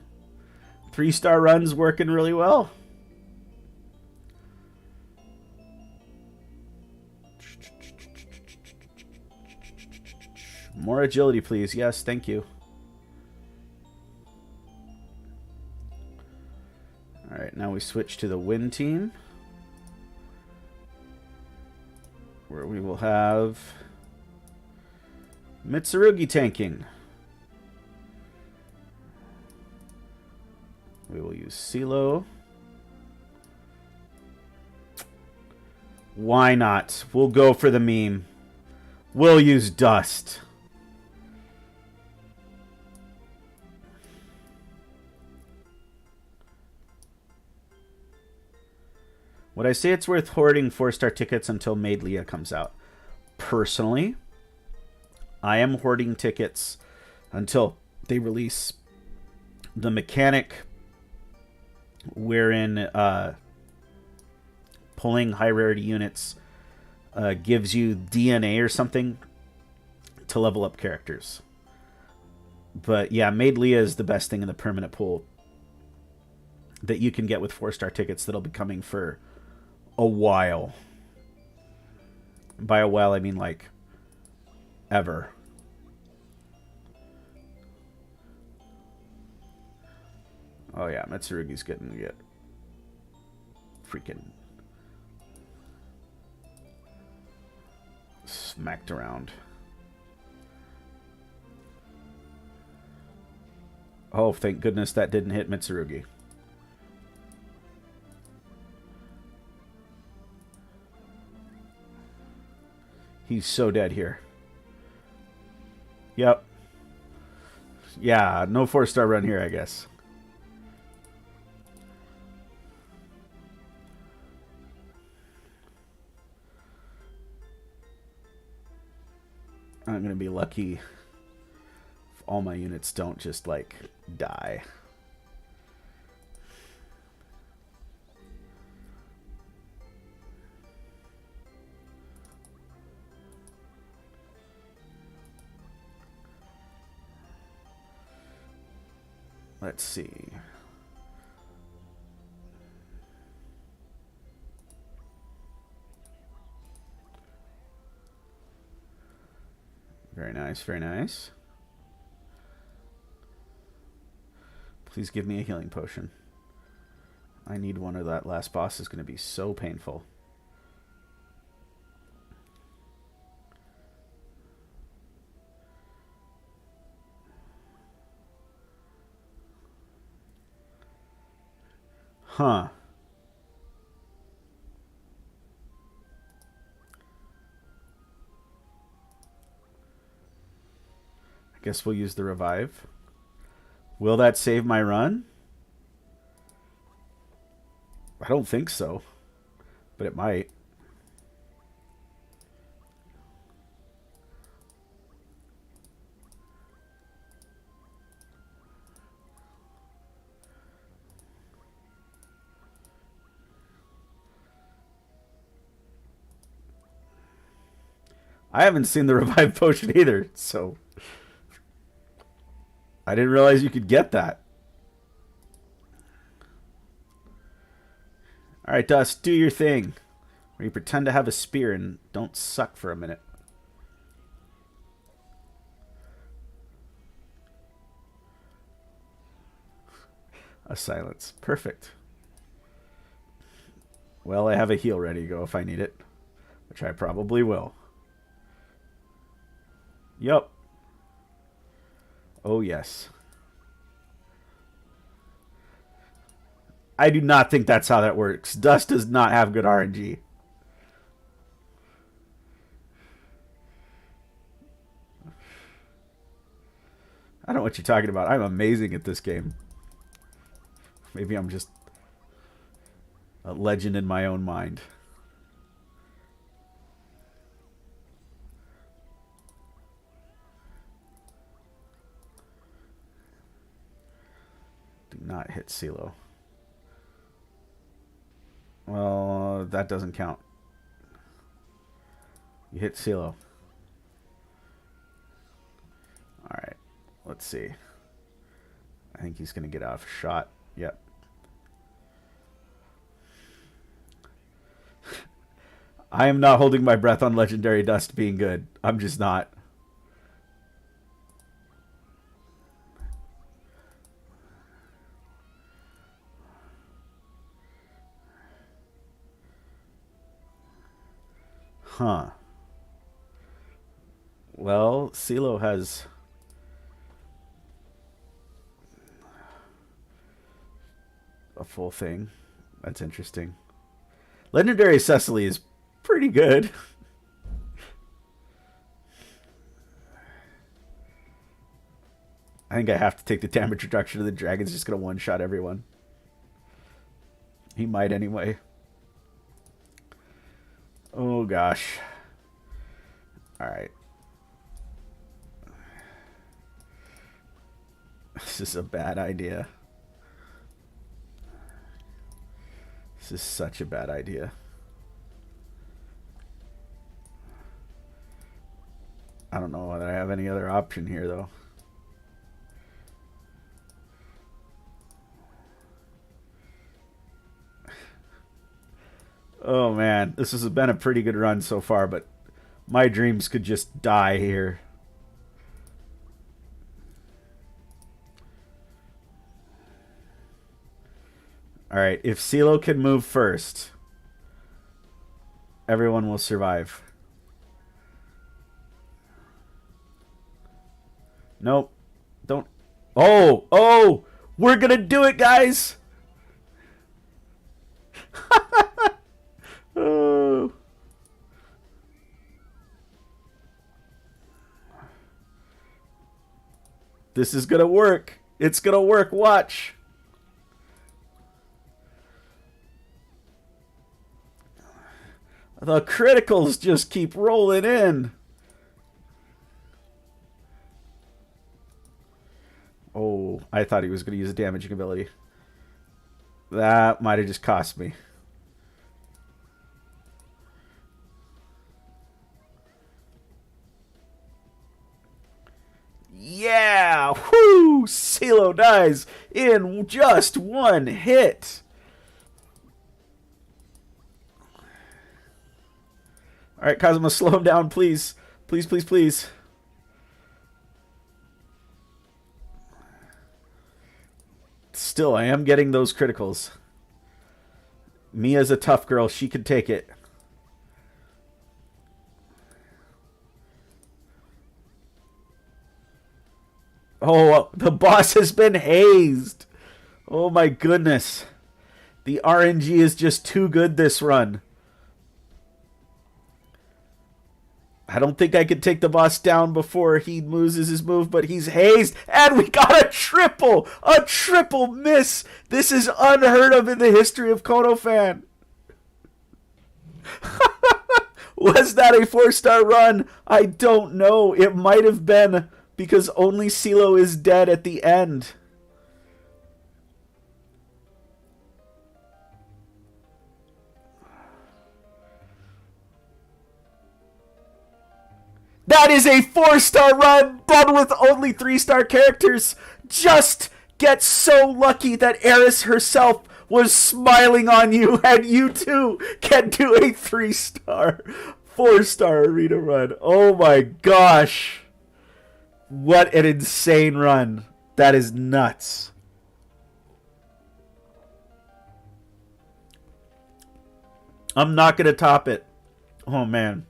3-star runs working really well. More agility, please. Yes, thank you. All right, now we switch to the wind team, where we will have Mitsurugi tanking. We will use CeeLo. Why not? We'll go for the meme. We'll use Dust. Would I say it's worth hoarding 4-star tickets until Maid Leah comes out? Personally, I am hoarding tickets until they release the mechanic wherein pulling high rarity units gives you DNA or something to level up characters. But yeah, Maid Leah is the best thing in the permanent pool that you can get with 4-star tickets that'll be coming for a while. By a while, I mean like ever. Oh yeah, Mitsurugi's getting to get freaking smacked around. Oh, thank goodness that didn't hit Mitsurugi. He's so dead here. Yep. Yeah, no 4-star run here, I guess. I'm going to be lucky if all my units don't just, like, die. Let's see. Very nice, very nice. Please give me a healing potion. I need one, or that last boss is going to be so painful. Huh. I guess we'll use the revive. Will that save my run? I don't think so, but it might. I haven't seen the revive potion either, so I didn't realize you could get that. All right, Dust, do your thing. Where you pretend to have a spear and don't suck for a minute. A silence. Perfect. Well, I have a heal ready to go if I need it, which I probably will. Yup. Oh, yes. I do not think that's how that works. Dust does not have good RNG. I don't know what you're talking about. I'm amazing at this game. Maybe I'm just a legend in my own mind. Do not hit CeeLo. Well, that doesn't count. You hit CeeLo. Alright. Let's see. I think he's going to get off a shot. Yep. I am not holding my breath on Legendary Dust being good. I'm just not. Huh. Well, CeeLo has a full thing. That's interesting. Legendary Cecily is pretty good. I think I have to take the damage reduction. The dragon's just going to one-shot everyone. He might anyway. Oh, gosh. Alright. This is a bad idea. This is such a bad idea. I don't know whether I have any other option here, though. Oh, man. This has been a pretty good run so far, but my dreams could just die here. Alright, if CeeLo can move first, everyone will survive. Nope. Don't. Oh! Oh! We're gonna do it, guys! Oh. This is gonna work. It's gonna work. Watch. The criticals just keep rolling in. Oh, I thought he was going to use a damaging ability. That might have just cost me. Yeah! Whoo! CeeLo dies in just one hit. Alright, Kazuma, slow him down, please. Please, please, please. Still, I am getting those criticals. Mia's a tough girl. She could take it. Oh, the boss has been hazed. Oh my goodness. The RNG is just too good this run. I don't think I could take the boss down before he loses his move, but he's hazed. And we got a triple! A triple miss! This is unheard of in the history of Kono-fan. Was that a 4-star run? I don't know. It might have been, because only CeeLo is dead at the end. That is a 4-star run, done with only 3-star characters. Just get so lucky that Eris herself was smiling on you, and you too can do a 3-star, 4-star arena run. Oh my gosh. What an insane run. That is nuts. I'm not going to top it. Oh man.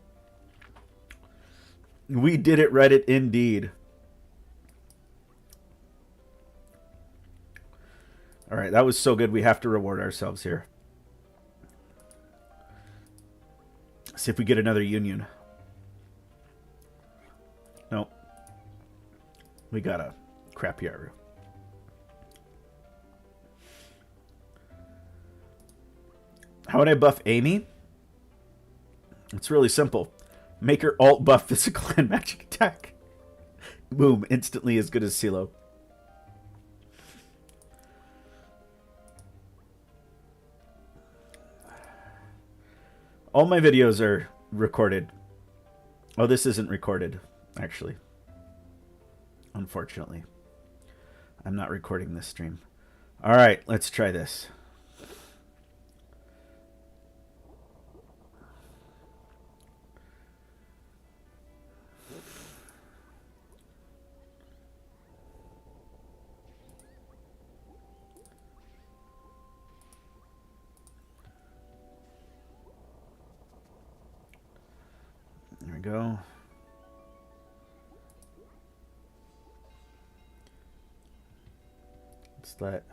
We did it, Reddit, indeed. All right, that was so good. We have to reward ourselves here. See if we get another union. Nope. We got a crappy Yaru. How would I buff Amy? It's really simple. Make her alt buff physical and magic attack. Boom. Instantly as good as CeeLo. All my videos are recorded. Oh, this isn't recorded, actually. Unfortunately. I'm not recording this stream. All right, let's try this. There we go. Let's let...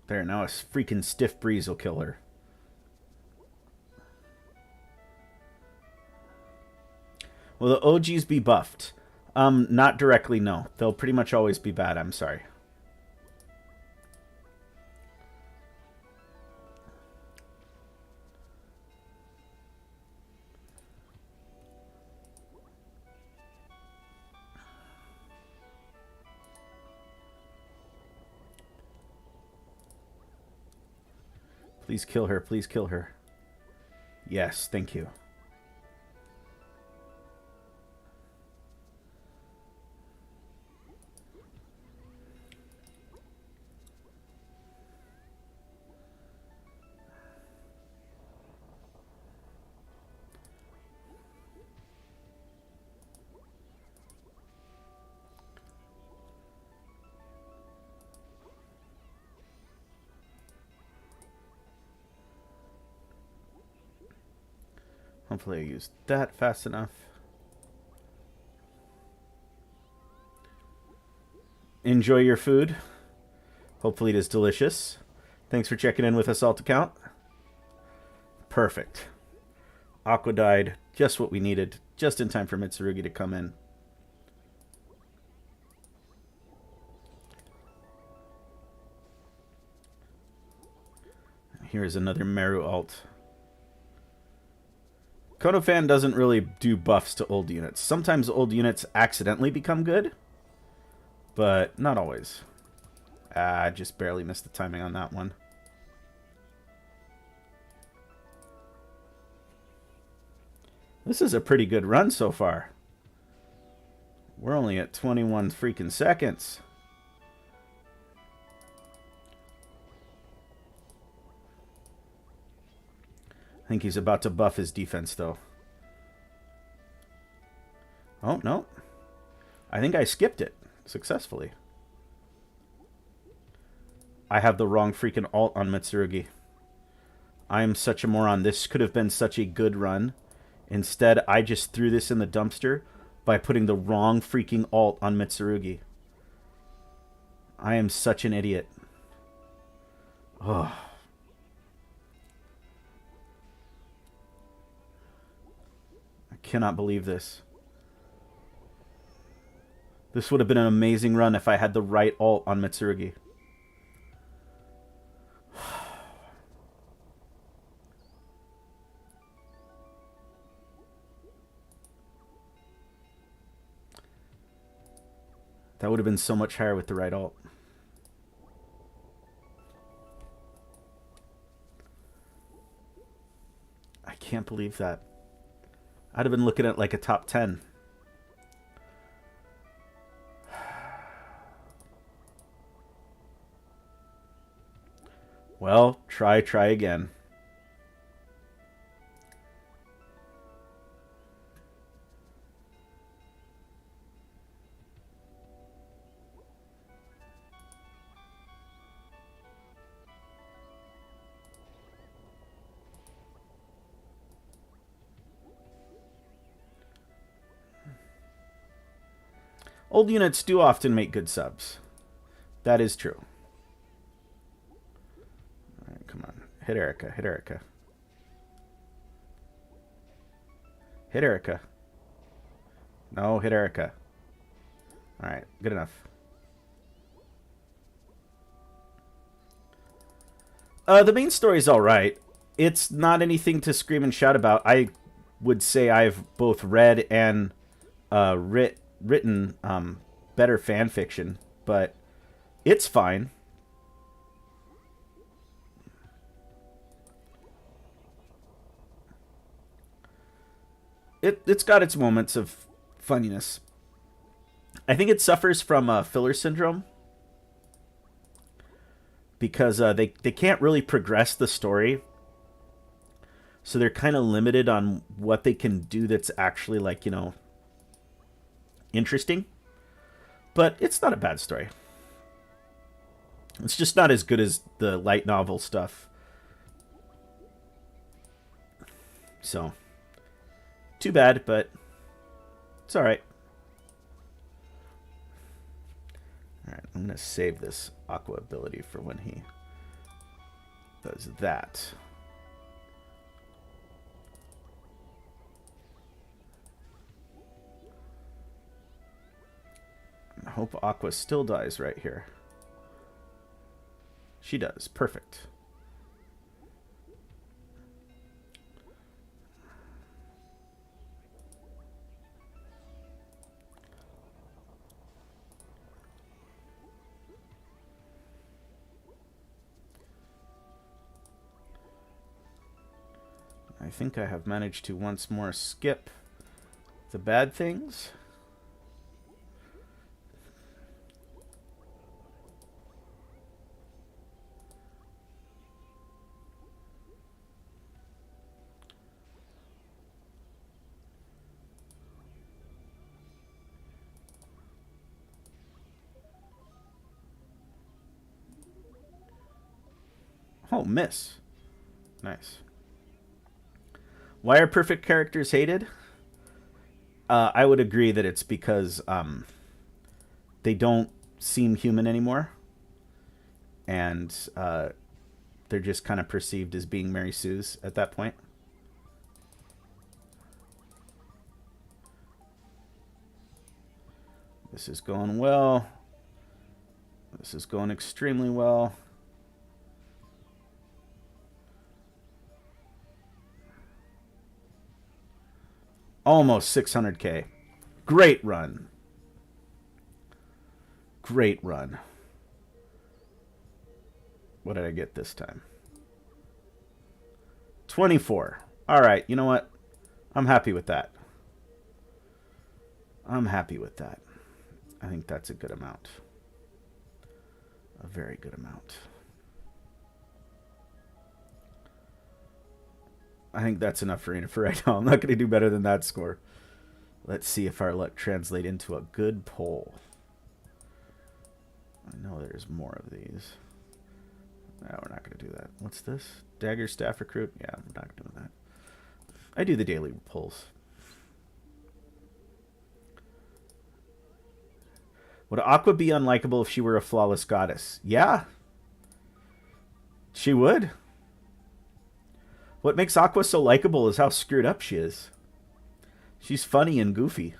There, now a freaking stiff breeze will kill her. Will the OGs be buffed? Not directly, no. They'll pretty much always be bad, I'm sorry. Please kill her. Please kill her. Yes, thank you. Hopefully I used that fast enough. Enjoy your food. Hopefully it is delicious. Thanks for checking in with us, alt account. Perfect. Aqua died. Just what we needed. Just in time for Mitsurugi to come in. Here's another Meru alt. Kodofan doesn't really do buffs to old units. Sometimes old units accidentally become good, but not always. I just barely missed the timing on that one. This is a pretty good run so far. We're only at 21 freaking seconds. I think he's about to buff his defense, though. Oh, no. I think I skipped it successfully. I have the wrong freaking alt on Mitsurugi. I am such a moron. This could have been such a good run. Instead, I just threw this in the dumpster by putting the wrong freaking alt on Mitsurugi. I am such an idiot. Oh. Cannot believe this. This would have been an amazing run if I had the right alt on Mitsurugi. That would have been so much higher with the right alt. I can't believe that. I'd have been looking at like a top 10. Well, try again. Old units do often make good subs. That is true. All right, come on. Hit Erica. Hit Erica. Hit Erica. No, hit Erica. All right, good enough. The main story is all right. It's not anything to scream and shout about. I would say I've both read and written better fan fiction, but It's fine. It's got its moments of funniness. I think it suffers from filler syndrome because they can't really progress the story, so they're kind of limited on what they can do that's actually, like, interesting. But it's not a bad story. It's just not as good as the light novel stuff. So, too bad, but it's all right. All right, I'm going to save this Aqua ability for when he does that. I hope Aqua still dies right here. She does. Perfect. I think I have managed to once more skip the bad things. Oh, miss. Nice. Why are perfect characters hated? I would agree that it's because they don't seem human anymore. And they're just kind of perceived as being Mary Sue's at that point. This is going well. This is going extremely well. Almost 600k. Great run. Great run. What did I get this time? 24. All right, you know what? I'm happy with that. I'm happy with that. I think that's a good amount. A very good amount. I think that's enough for Ina for right now. I'm not going to do better than that score. Let's see if our luck translates into a good poll. I know there's more of these. No, we're not going to do that. What's this? Dagger staff recruit? Yeah, we're not doing that. I do the daily polls. Would Aqua be unlikable if she were a flawless goddess? Yeah. She would. What makes Aqua so likable is how screwed up she is. She's funny and goofy.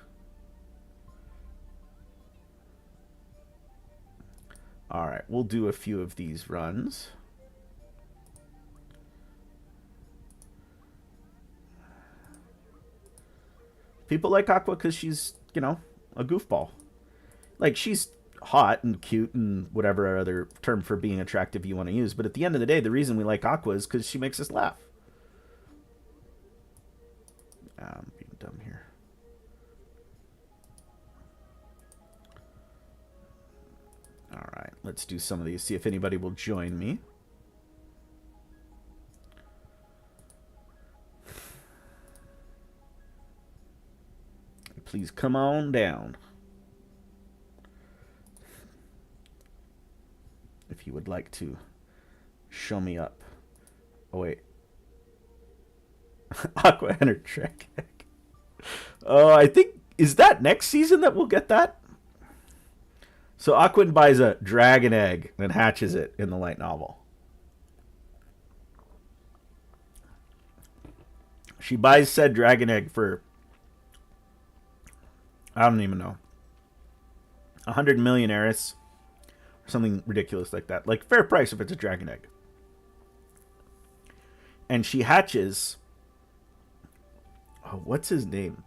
Alright, we'll do a few of these runs. People like Aqua because she's, a goofball. Like, she's hot and cute and whatever other term for being attractive you want to use. But at the end of the day, the reason we like Aqua is because she makes us laugh. I'm being dumb here. All right, let's do some of these. See if anybody will join me. Please come on down. If you would like to show me up. Oh, wait. Aqua and her Trek egg. Oh, I think... Is that next season that we'll get that? So Aquin buys a dragon egg and hatches it in the light novel. She buys said dragon egg for... I don't even know. 100 million Eris. Something ridiculous like that. Like, fair price if it's a dragon egg. And she hatches... Oh, what's his name?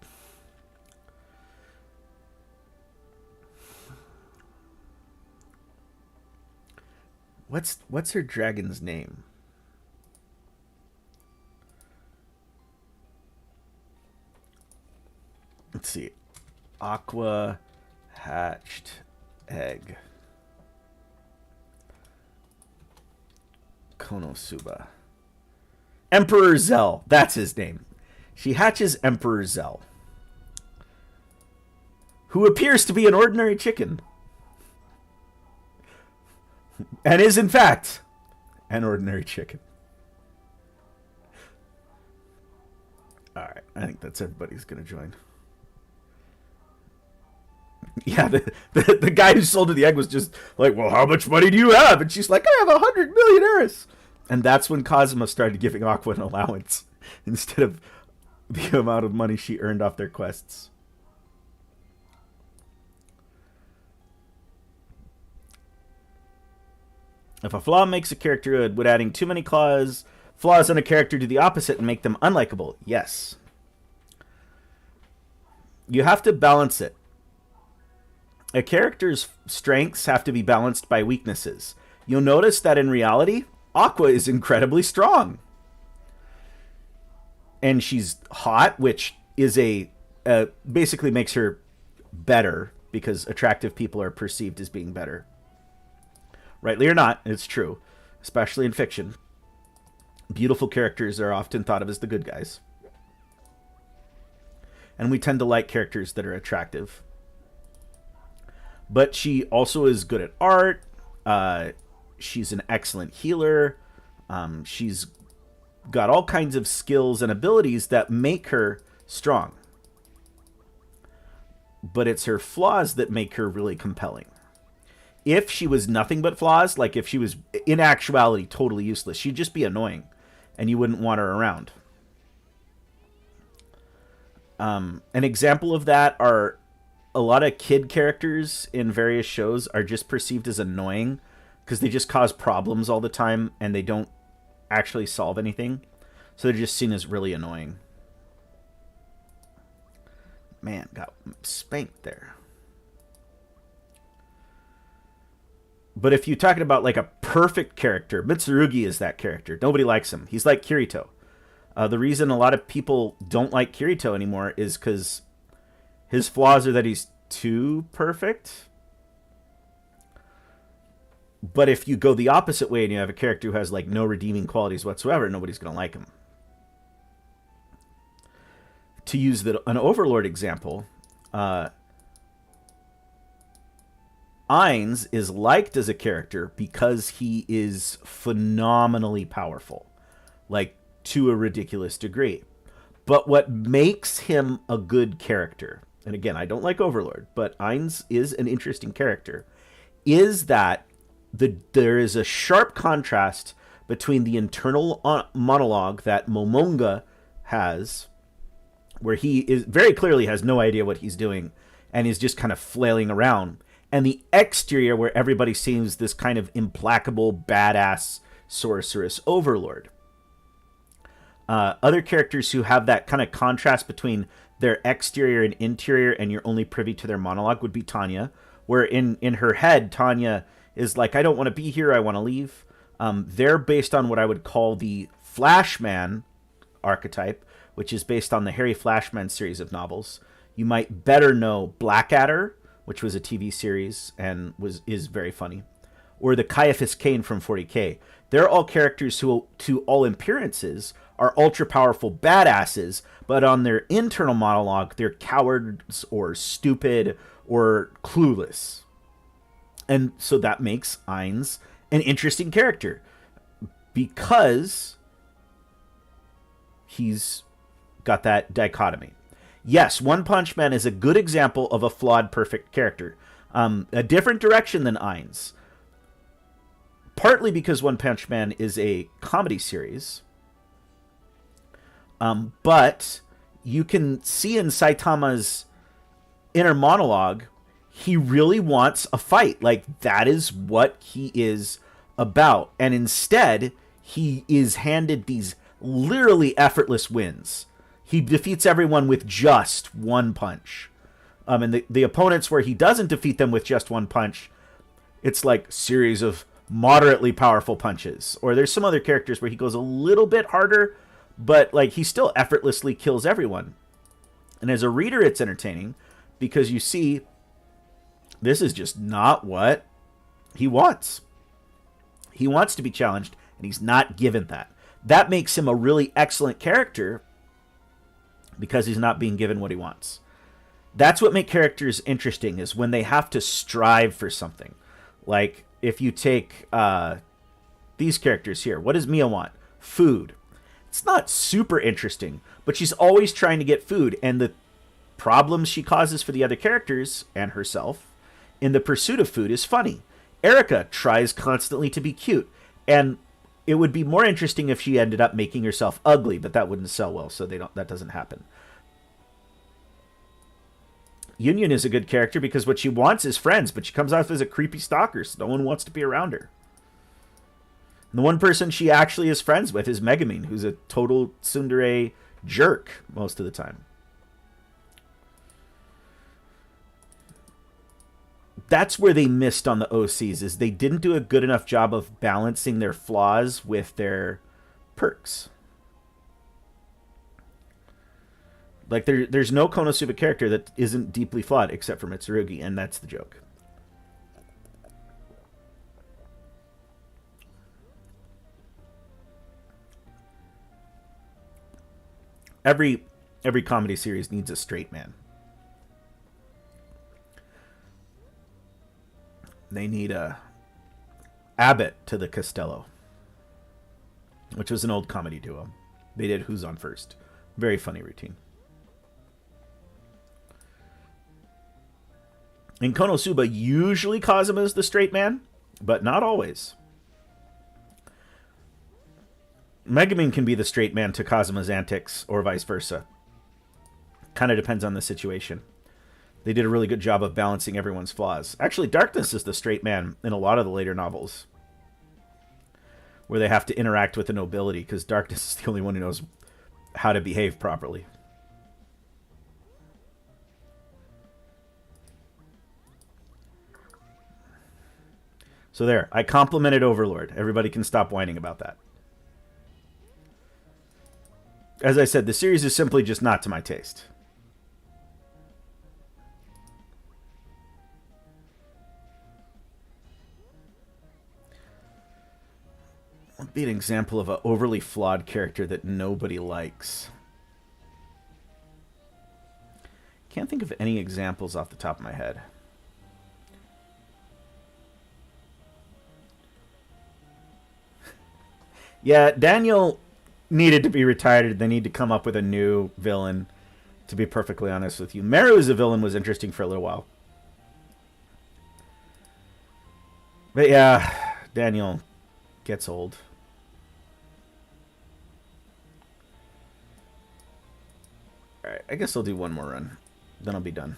What's her dragon's name? Let's see. Aqua hatched egg. Konosuba. Emperor Zell. That's his name. She hatches Emperor Zell, who appears to be an ordinary chicken. And is, in fact, an ordinary chicken. Alright, I think that's everybody's going to join. Yeah, the guy who sold her the egg was just like, well, how much money do you have? And she's like, I have 100 million Eris. And that's when Kazuma started giving Aqua an allowance instead of the amount of money she earned off their quests. If a flaw makes a character good, would adding too many flaws on a character do the opposite and make them unlikable? Yes. You have to balance it. A character's strengths have to be balanced by weaknesses. You'll notice that in reality, Aqua is incredibly strong. And she's hot, which is basically makes her better because attractive people are perceived as being better. Rightly or not, it's true, especially in fiction. Beautiful characters are often thought of as the good guys. And we tend to like characters that are attractive. But she also is good at art. She's an excellent healer. She's got all kinds of skills and abilities that make her strong. But it's her flaws that make her really compelling. If she was nothing but flaws, like if she was in actuality totally useless, she'd just be annoying and you wouldn't want her around. An example of that are a lot of kid characters in various shows are just perceived as annoying because they just cause problems all the time and they don't actually solve anything. So they're just seen as really annoying. Man, got spanked there. But if you're talking about like a perfect character, Mitsurugi is that character. Nobody likes him. He's like Kirito. The reason a lot of people don't like Kirito anymore is because his flaws are that he's too perfect. But if you go the opposite way and you have a character who has like no redeeming qualities whatsoever, nobody's going to like him. To use an Overlord example, Ainz is liked as a character because he is phenomenally powerful, like to a ridiculous degree. But what makes him a good character, and again, I don't like Overlord, but Ainz is an interesting character, is that there is a sharp contrast between the internal monologue that Momonga has, where he is very clearly has no idea what he's doing and is just kind of flailing around, and the exterior where everybody seems this kind of implacable, badass, sorceress overlord. Other characters who have that kind of contrast between their exterior and interior and you're only privy to their monologue would be Tanya, where in her head, Tanya is like, I don't want to be here, I want to leave. They're based on what I would call the Flashman archetype, which is based on the Harry Flashman series of novels. You might better know Blackadder, which was a TV series and is very funny, or the Caiaphas Cain from 40K. They're all characters who, to all appearances, are ultra-powerful badasses, but on their internal monologue, they're cowards or stupid or clueless. And so that makes Ainz an interesting character because he's got that dichotomy. Yes, One Punch Man is a good example of a flawed, perfect character. A different direction than Ainz. Partly because One Punch Man is a comedy series. But you can see in Saitama's inner monologue, he really wants a fight. Like, that is what he is about. And instead, he is handed these literally effortless wins. He defeats everyone with just one punch. And the opponents where he doesn't defeat them with just one punch, it's like series of moderately powerful punches. Or there's some other characters where he goes a little bit harder, but like he still effortlessly kills everyone. And as a reader, it's entertaining because you see this is just not what he wants. He wants to be challenged, and he's not given that. That makes him a really excellent character because he's not being given what he wants. That's what makes characters interesting, is when they have to strive for something. Like, if you take these characters here, what does Mia want? Food. It's not super interesting, but she's always trying to get food, and the problems she causes for the other characters and herself in the pursuit of food is funny. Erica tries constantly to be cute, and it would be more interesting if she ended up making herself ugly, but that wouldn't sell well, so that doesn't happen. Union is a good character because what she wants is friends, but she comes off as a creepy stalker, so no one wants to be around her. And the one person she actually is friends with is Megumin, who's a total tsundere jerk most of the time. That's where they missed on the OCs, is they didn't do a good enough job of balancing their flaws with their perks. Like, there's no Konosuba character that isn't deeply flawed except for Mitsurugi, and that's the joke. Every comedy series needs a straight man. They need a Abbott to the Costello, which was an old comedy duo. They did Who's on First. Very funny routine. In Konosuba, usually Kazuma is the straight man, but not always. Megumin can be the straight man to Kazuma's antics, or vice versa. Kind of depends on the situation. They did a really good job of balancing everyone's flaws. Actually, Darkness is the straight man in a lot of the later novels, where they have to interact with the nobility, because Darkness is the only one who knows how to behave properly. So there, I complimented Overlord. Everybody can stop whining about that. As I said, the series is simply just not to my taste. What would be an example of an overly flawed character that nobody likes? Can't think of any examples off the top of my head. Yeah, Daniel needed to be retired. They need to come up with a new villain, to be perfectly honest with you. Meru as a villain was interesting for a little while. But yeah, Daniel gets old. Alright, I guess I'll do one more run. Then I'll be done.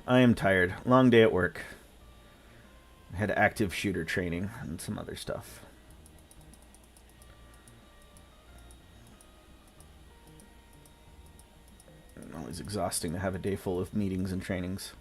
I am tired. Long day at work. I had active shooter training and some other stuff. Always exhausting to have a day full of meetings and trainings.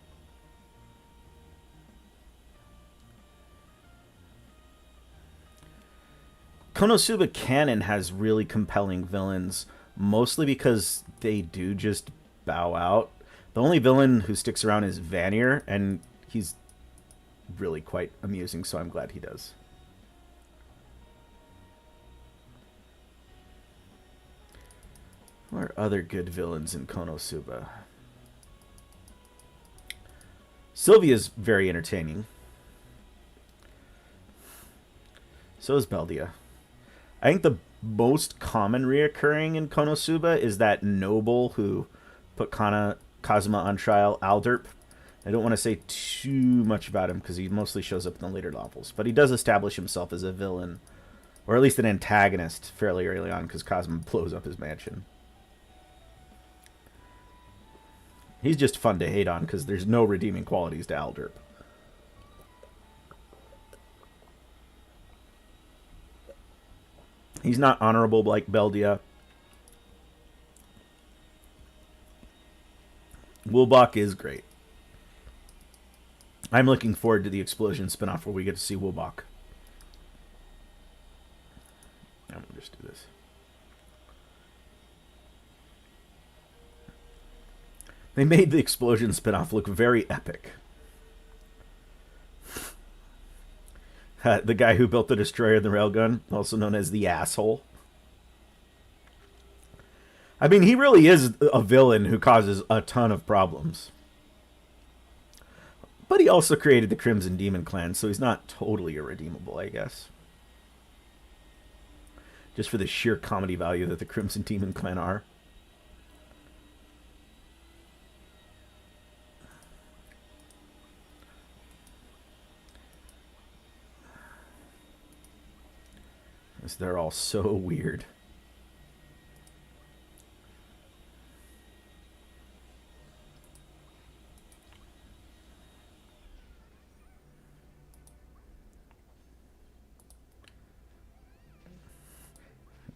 Konosuba canon has really compelling villains, mostly because they do just bow out. The only villain who sticks around is Vanir, and he's really quite amusing, so I'm glad he does. What are other good villains in Konosuba? Sylvia's very entertaining. So is Beldia. I think the most common reoccurring in Konosuba is that noble who put Kazuma on trial, Alderp. I don't want to say too much about him because he mostly shows up in the later novels, but he does establish himself as a villain, or at least an antagonist, fairly early on because Kazuma blows up his mansion. He's just fun to hate on because there's no redeeming qualities to Alderp. He's not honorable like Beldia. Wilbach is great. I'm looking forward to the Explosion spinoff where we get to see Wilbok. I'm going to just do this. They made the Explosion spinoff look very epic. The guy who built the Destroyer and the Railgun, also known as the Asshole. I mean, he really is a villain who causes a ton of problems. But he also created the Crimson Demon Clan, so he's not totally irredeemable, I guess. Just for the sheer comedy value that the Crimson Demon Clan are. They're all so weird.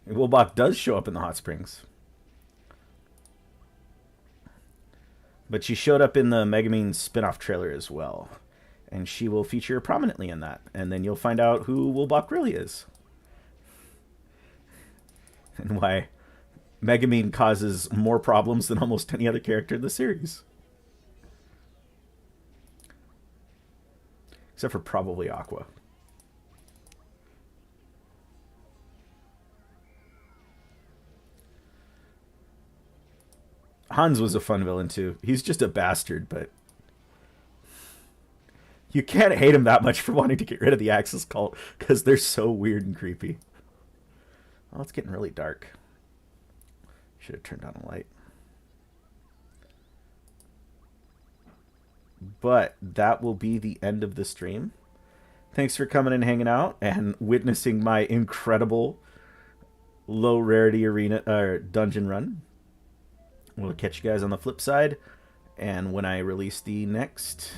Wilbok does show up in the hot springs. But she showed up in the Megumin spin-off trailer as well. And she will feature prominently in that. And then you'll find out who Wilbok really is. And why Megumin causes more problems than almost any other character in the series. Except for probably Aqua. Hans was a fun villain too. He's just a bastard, but you can't hate him that much for wanting to get rid of the Axis cult because they're so weird and creepy. Oh, it's getting really dark. Should have turned on a light. But that will be the end of the stream. Thanks for coming and hanging out and witnessing my incredible low rarity arena or dungeon run. We'll catch you guys on the flip side, and when I release the next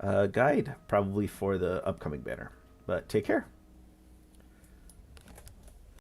guide, probably for the upcoming banner. But take care.